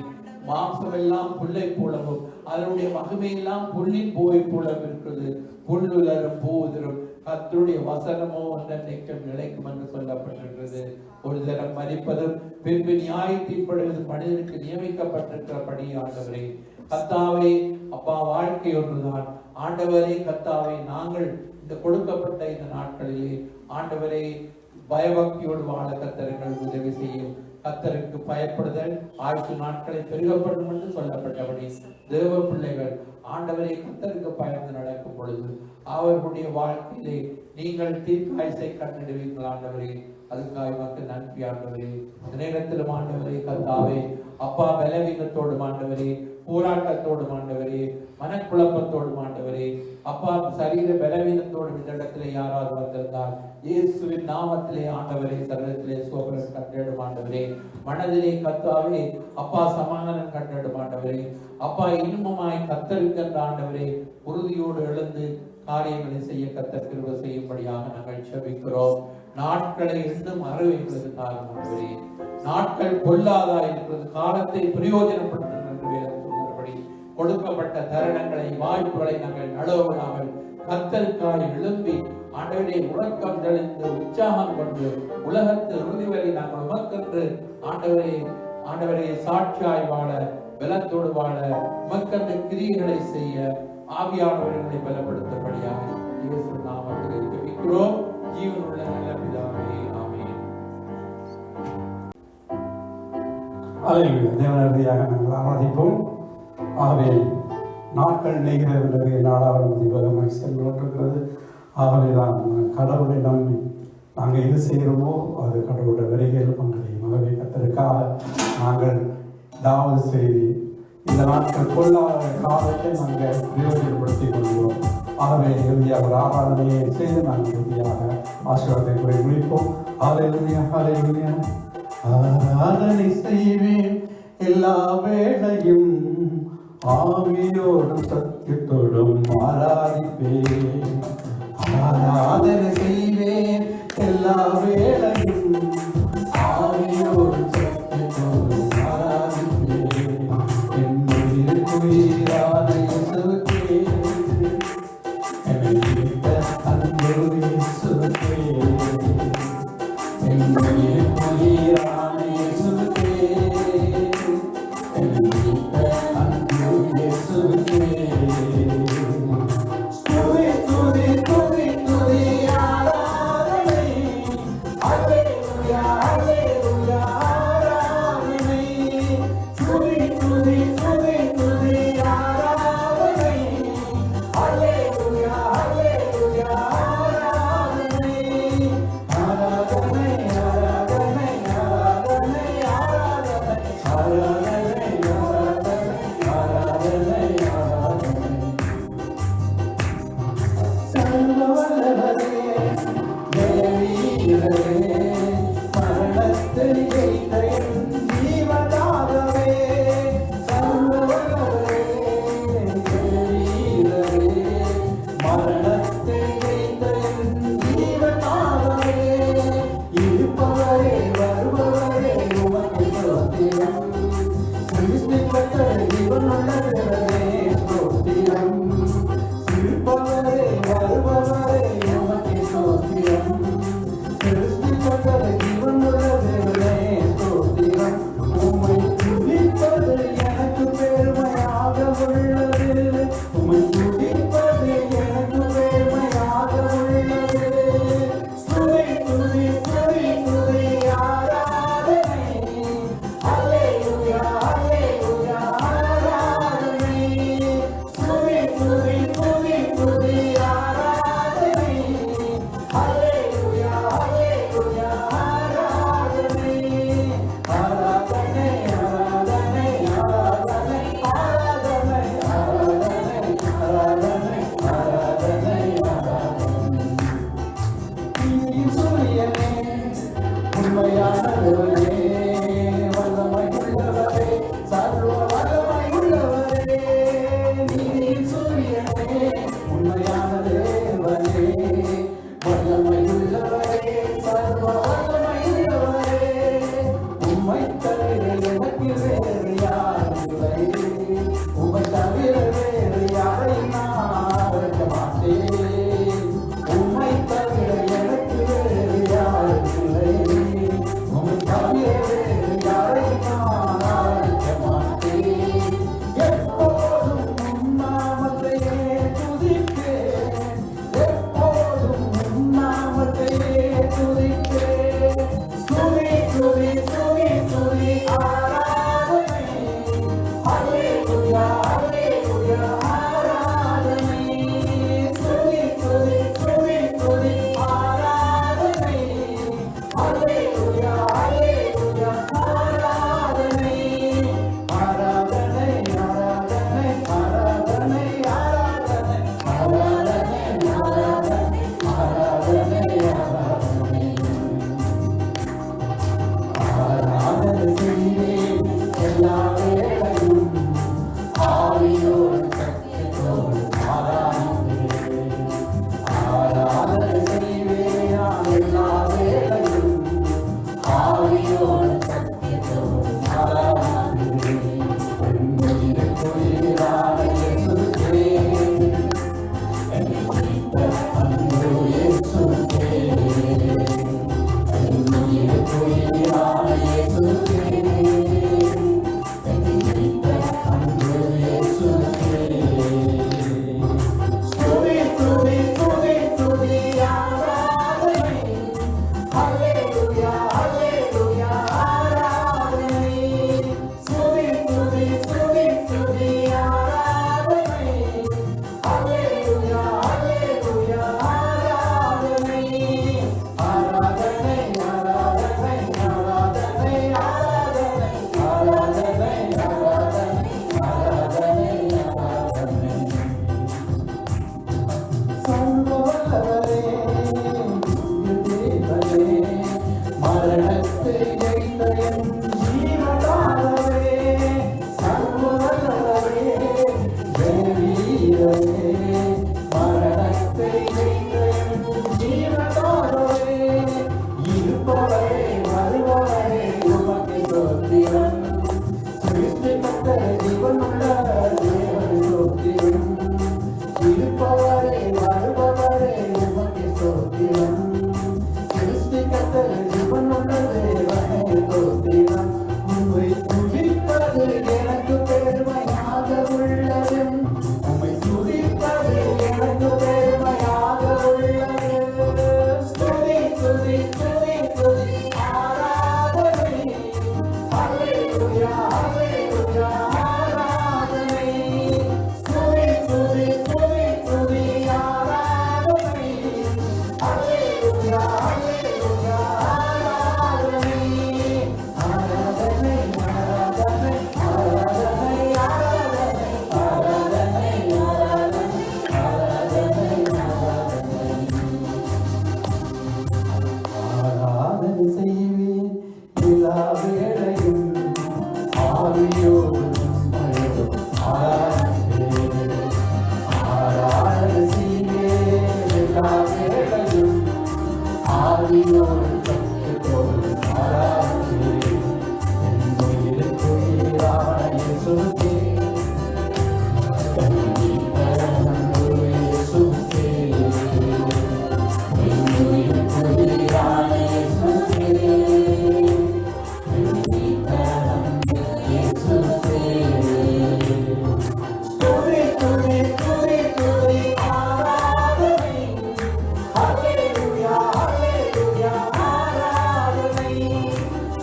மாம்சம் எல்லாம் புல்லை போலவும் அதனுடைய மகிமையெல்லாம் புல்லின் பூவை போலவும் இருக்கிறது. புல்லுலரும் பூவுதரும் கர்த்தருடைய வசனமோ ஒன்றென்றைக்கும் நிலைக்கும் என்று சொல்லப்பட்டிருக்கிறது. ஒரு தரம் மரிப்பதும் பின்பு நியாயத்தீர்ப்பது மனிதனுக்கு நியமிக்கப்பட்டிருக்கிறபடி ஆண்டவரே கர்த்தாவே அப்பா, வாழ்க்கை ஒன்றுதான் ஆண்டவரே. கர்த்தாவே, நாங்கள் இந்த கொடுக்கப்பட்ட இந்த நாட்களிலே ஆண்டவரே பயபக்தியோடு வாழ கர்த்தர்கள் உதவி செய்யும். கர்த்தருக்கு பயப்படுதல் ஆயுசு நாட்களை பெருகப்படும் என்று சொல்லப்பட்டபடி தேவ பிள்ளைகள் ஆண்டவரை கர்த்தருக்கு பயந்து நடக்கும் பொழுது அவர்களுடைய வாழ்க்கையிலே நீங்கள் தீர்க்காயசை கண்டிடுவீர்கள் ஆண்டவரே. அதுக்காக மக்கள் நன்றி ஆண்டவரே. நேரத்திலும் ஆண்டவரே கர்த்தாவே அப்பா, பலவீனத்தோடு ஆண்டவரே, போராட்டத்தோடு ஆண்டவரே, மனக்குழப்பத்தோடு ஆண்டவரே அப்பா, சரீர பலவீனத்தோடு இந்த இடத்திலே யாராவது வந்திருந்தால் இயேசுவின் நாமத்திலே ஆண்டவரே சரீரத்திலே சோபனம் கட்டிடும் ஆண்டவரே. மனதிலே கர்த்தாவே அப்பா சமாதானம் கட்டிடும் ஆண்டவரே. அப்பா, இன்னுமாய் கர்த்தருக்கின்ற ஆண்டவரே உறுதியோடு எழுந்து காரியங்களை செய்ய கர்த்தர் கிருபை செய்யும்படியாக நாங்கள் ஜெபிக்கிறோம். நாட்களை இன்னும் அறிவிக்கிறது காரணம் ஆண்டவரே. நாட்கள் பொல்லாதா இருக்கிறது, காலத்தை பிரயோஜனப்படுத்தும் என்று வேதம் சொல்கிறபடி கொடுக்கப்பட்ட தருணங்களை வாய்ப்புகளை நாங்கள் நழுவாமல் கர்த்தருக்காய் எழும்பி ஆண்டவரே உறக்கம் தெளிந்து உற்சாகம் கொண்டு உலகத்து இறுதி வரை நாங்கள் உமக்கென்று ஆண்டவரே சாட்சியாய் வாழ, பலத்தோடு வாழ, உமக்கென்று கிரியைகளை செய்ய ஆவியானவர்களை பலப்படுத்தபடியாக இயேசு நாமத்தில் ஜெபிக்கிறோம். ஜீவனுள்ள நல்ல பிதாவே, ஆமென். அல்லேலூயா. தேவனடியாக நாங்கள் ஆராதிப்போம். ஆகவே நாட்கள் நெய்கிறது நாடாவது தீபகமாய் சென்று கொண்டிருக்கிறது. ஆகவேதான் கடவுளை நம்பி நாங்கள் எது செய்கிறோமோ அது கடவுளுடைய வருகையில் பங்கடையும். ஆகவே கர்த்தருக்காக நாங்கள் தாவது செய்து இந்த நாட்கள் கொள்ளாத காலத்தை நாங்கள் பிரயோஜனப்படுத்திக் கொள்கிறோம். ஆகவே இறுதியாக ஒரு ஆராதனையை செய்து நாங்கள் இறுதியாக ஆசீர்வாதத்தை முடிப்போம். அல்லேலூயா, அல்லேலூயா. ஆராதனை செய்வேன் எல்லா வேளையும், ஆவியோடும் சத்தியத்தோடும் ஆராதிப்பேன். ஆராதனை செய்வேன் எல்லா வேளையும், ஆவியோடும் சத்தியத்தோடும் ஆராதிப்பேன். என்னுயிர் உயிரான இயேசுவுக்கே, என்னை மீட்ட அன்பு இயேசுவுக்கே, என்னுயிர் உயிரான இயேசுவுக்கே, என்னை மீட்ட அன்பு இயேசுவுக்கே. ஸ்துதி ஸ்துதி ஸ்துதி ஸ்துதி ஆராதனை, அல்லேலூயா அல்லேலூயா ஆராதனை. ஸ்துதி ஸ்துதி ஸ்துதி ஸ்துதி ஆராதனை, அல்லேலூயா அல்லேலூயா ஆராதனை. ஆராதனை ஆராதனை ஆராதனை ஆராதனை ஆராதனை ஆராதனை ஆராதனை. சர்வவல்லவரே, ஜெயவீரரே, மரணத்தை ஜெயித்த என் ஜீவதாதவே. சர்வவல்லவரே, ஜெயவீரரே, மரணத்தை ஜெயித்த என் ஜீவதாதவே. இருப்பவரே வருபவரே உமக்கு ஸ்தோத்திரம், சிருஷ்டிப்பட்ட ஜீவனுள்ள தேவனே ஸ்தோத்திரம். இருப்பவரே வருபவரே உமக்கு ஸ்தோத்திரம், சிருஷ்டி தேவனே வல்லமை உள்ளவரே சர்வ வல்லமை உள்ளவரே நீதியின் சூரியனே உண்மையான தேவனே வல்லமை உள்ளவரே சர்வ வல்லமை உள்ளவரே உம்மை தவிர எனக்கு வேறு யார் இல்லை உம்மை தவிர வேறு யாரை நான் அழைக்க மாட்டேன் உம்மை தவிர எனக்கு வேறு யார் இல்லை உம்மை தவிர வேறு யாரை நான் அழைக்க மாட்டேன் எப்போதும் உம் நாமத்தையே துதிப்பேன் எப்போதும் உம் நாமத்தையே துதிப்பேன் ஸ்துதி ஸ்துதி ஸ்துதி ஸ்துதி ஆராதனை அல்லேலூயா அல்லேலூயா ஆராதனை ஸ்துதி ஸ்துதி ஸ்துதி ஸ்துதி ஆராதனை அல்லேலூயா அல்லேலூயா ஆராதனை ஆராதனை ஆராதனை ஆராதனை ஆராதனை ஆராதனை ஆராதனை ஆராதனை ஆராதனை செய்வேன் எல்லா வேளையும் ஆவியோடு சத்தியத்தோடு ஆராதிக்கிறேன் ஆராதனை செய்வேன் நான் எல்லா வேளையும் ஆவியோடு சத்தியத்தோடு ஆராதிக்கிறேன் என் உயிரான இயேசுவே என் அன்பு இயேசுவே என் உயிரான இயேசுவே என் அன்பு இயேசுவே ஸ்துதி ஸ்துதி ஸ்துதி ஸ்துதி ஆராதனை அல்லேலூயா அல்லேலூயா ஆராதனை ஸ்துதி ஸ்துதி ஸ்துதி ஸ்துதி ஆராதனை அல்லேலூயா அல்லேலூயா ஆராதனை ஆராதனை ஆராதனை ஆராதனை ஆராதனை ஆராதனை ஆராதனை ஆராதனை சர்வ வல்லவரே தேவனே மரணத்தை ஜெயித்த என் ஜீவனானவரே சர்வ வல்லவரே தேவீரனே மரணத்தை ஜெயித்த என் ஜீவனானவரே இருப்பவரே வருபவரே உமக்கு ஸ்தோத்திரம் சிருஷ்டிகர்த்தர் ஜீவனுள்ள தேவன் ஸ்தோத்திரம் இருப்பவரே வருபவரே உமக்கு ஸ்தோத்திரம் சிருஷ்டிகர்த்தர் ஜீவனுள்ள தேவனே ஸ்தோத்திரம் உம்மை துதிப்பது எனக்கு பெருமையாக உள்ளது உம்மை துதிப்பது எனக்கு பெருமையாக உள்ளது ஸ்துதி ஸ்துதி ஸ்துதி ஸ்துதி ஆராதனை அல்லேலூயா அல்லேலூயா ஆராதனை ஸ்துதி ஸ்துதி ஸ்துதி ஸ்துதி ஆராதனை அல்லேலூயா அல்லேலூயா ஆராதனை ஆராதனை ஆராதனை ஆராதனை ஆராதனை ஆராதனை ஆராதனை ஆராதனை செய்வேன் எல்லா வேளையும் ஆவியோடு உம்மையோடு ஆராதிக்கிறேன் ஆராதனை செய்வேன் எல்லா வேளையும் ஆவியோடு சத்தியத்தோடு ஆராதிக்கிறேன் என் உயிருக்கு உயிரான இயேசுவே என் அன்பு இயேசுவே என் உயிருக்கு உயிரான இயேசுவே என் அன்பு இயேசுவே ஸ்துதி ஸ்துதி ஸ்துதி ஸ்துதி ஆராதனை அல்லேலூயா அல்லேலூயா ஆராதனை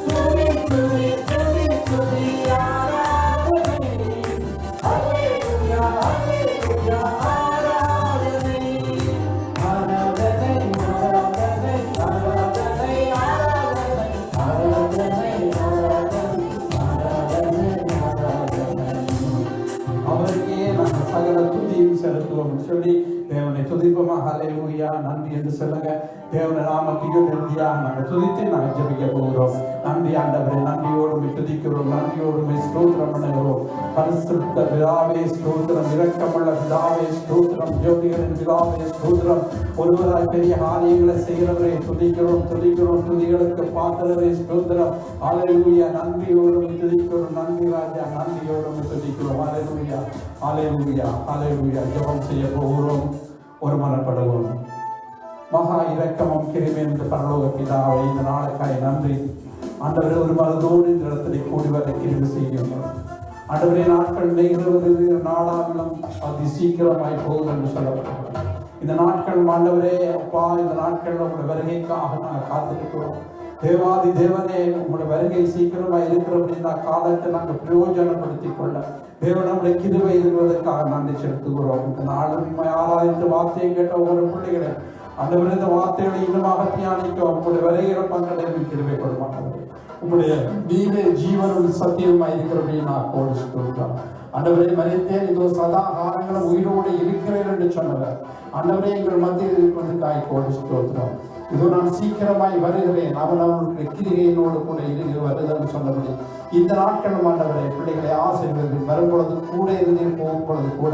ஸ்துதி ஸ்துதி ஸ்துதி ஸ்துதி ஆராதனை அல்லேலூயா அல்லேலூயா ஆராதனை ஆராதனை ஆராதனை ஆராதனை ஆராதனை ஆராதனை ஆராதனை ஆராதனை அவருக்கே நாங்கள் சகல துதியும் செலுத்துவோம் சொல்லி தேவனை துதிப்போமா ஹல்லேலூயா நன்றி என்று சொல்லுங்க தேவன நாமத்தையும் இறுதியாக நாங்கள் துதித்து நாங்கள் ஜெபிக்க போகிறோம். நன்றி ஆண்டவரே, நன்றியோடு துதிக்கிறோம், நன்றியோடு ஸ்தோத்திரம் பண்ணுகிறோம். பரிசுத்த பிதாவே ஸ்தோத்திரம், இரக்கமுள்ள பிதாவே ஸ்தோத்திரம், ஜோதிகளின் பிதாவே ஸ்தோத்திரம், ஒருவராய் பெரிய காரியங்களை செய்கிறவரை துதிக்கிறோம், துதிக்கிறோம், துதிகளுக்கு பாத்திரரை ஸ்தோத்திரம். ஹல்லேலூயா, நன்றியோடு துதிக்கிறோம், நன்றி ராஜா, நன்றியோடு துதிக்கிறோம். ஹல்லேலூயா, ஹல்லேலூயா, ஹல்லேலூயா. ஜெபம் செய்ய போகிறோம், ஒரு மனப்படுவோம். மகா இரக்கமும் கிருபையும் என்ற பரலோக பிதாவே, இந்த நாளுக்காய் நன்றி ஆண்டவரே. ஒரு மனதோடு இந்த இடத்திலே கூடி வர கிருபை செய்யுங்கள் ஆண்டவரே. நாட்கள் நெய்கிறது நாடாவிலும் அதி சீக்கிரமாய் போகுது என்று சொல்லப்படுகிறது. இந்த நாட்கள் ஆண்டவரே அப்பா, இந்த நாட்கள் உங்களுடைய வருகைக்காக நாங்கள் காத்திருக்கிறோம். தேவாதி தேவனே, உங்களுடைய வருகை சீக்கிரமாக இருக்கிறபடினா காலத்தை நாங்கள் பிரயோஜனப்படுத்திக் கொள்ள தேவன் நம்முடைய கிருபை இருக்கிறதற்காக நன்றி செலுத்துகிறோம். இந்த நாளும் ஆராய்ந்து வார்த்தையை கேட்ட ஒவ்வொரு பிள்ளைகளை ஆண்டவரே, இந்த வார்த்தைகளை இன்னமாக தியானிக்க உங்களுடைய வருகிற பங்களை கிருபை கொடுப்பாங்க. உங்களுடைய நீரே ஜீவனும் சத்தியமாய் இருக்கிறபடி நான் கோடிச்சுக்கிறோம். ஆண்டவரே, மரித்தேன், இதோ சதா காலங்களும் உயிரோடு இருக்கிறேன் என்று சொன்னவர் ஆண்டவரே, எங்கள் மத்தியில் இருப்பதற்காக கோடிச்சுக்கிறோம். இதோ நான் சீக்கிரமாய் வருகிறேன், அவன் அவனுடைய கிரிகையினோடு கூட வருதல் சொன்னபடி இந்த நாட்கள் ஆண்டவரே பிள்ளைகளை ஆசீர்வதி வரும்பொழுது கூட இருந்து போகும் பொழுது கூட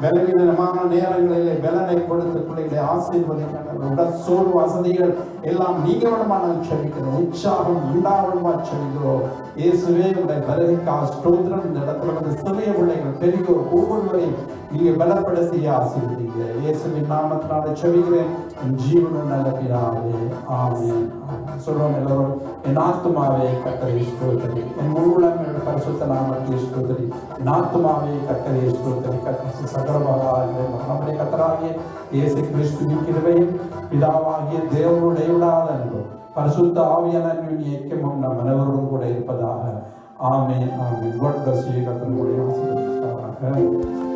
பலவீனமான நேரங்களிலே பலனை கொடுத்து பிள்ளைகளை ஆசீர்வதிக்கின்ற உடல் சோறு வசதிகள் எல்லாம் நீங்கவிடமா நாங்கள் செபிக்கிறோம். உற்சாகம் உண்டாவடமா செபிக்கிறோம். இயேசுவே, உடைய வருகைக்காக ஸ்தோத்திரம். இந்த இடத்துல வந்து சிறிய பிள்ளைகள் பெரியோர் ஒவ்வொருவரையும் நீங்க பலப்படுத்தி ஆசீர்வதிங்க. இயேசுவின் நாமத்தினால செபிக்கிறேன், ஜீவனும் நல்ல பிதாவே, ஆமென். சொல்றோம் எல்லாரும், என் ஆத்துமாவே கர்த்தரை ஸ்தோத்திரி, என் முழுவதும் பரிசுத்த நாமத்தை ஸ்தோத்திரி, என் ஆத்துமாவே கர்த்தரை ஸ்தோத்திரி. கர்த்தர் சகலமாக நம்முடைய கர்த்தராகிய இயேசு கிறிஸ்துவின் கிருபையும் பிதாவாகிய தேவனுடைய விடாத அன்பும் பரிசுத்த ஆவியான ஐக்கியமும் நம் அனைவரோடும் கூட இருப்பதாக. ஆமென், ஆமென். God bless you. கர்த்தருடைய ஆசீர்வாதம்.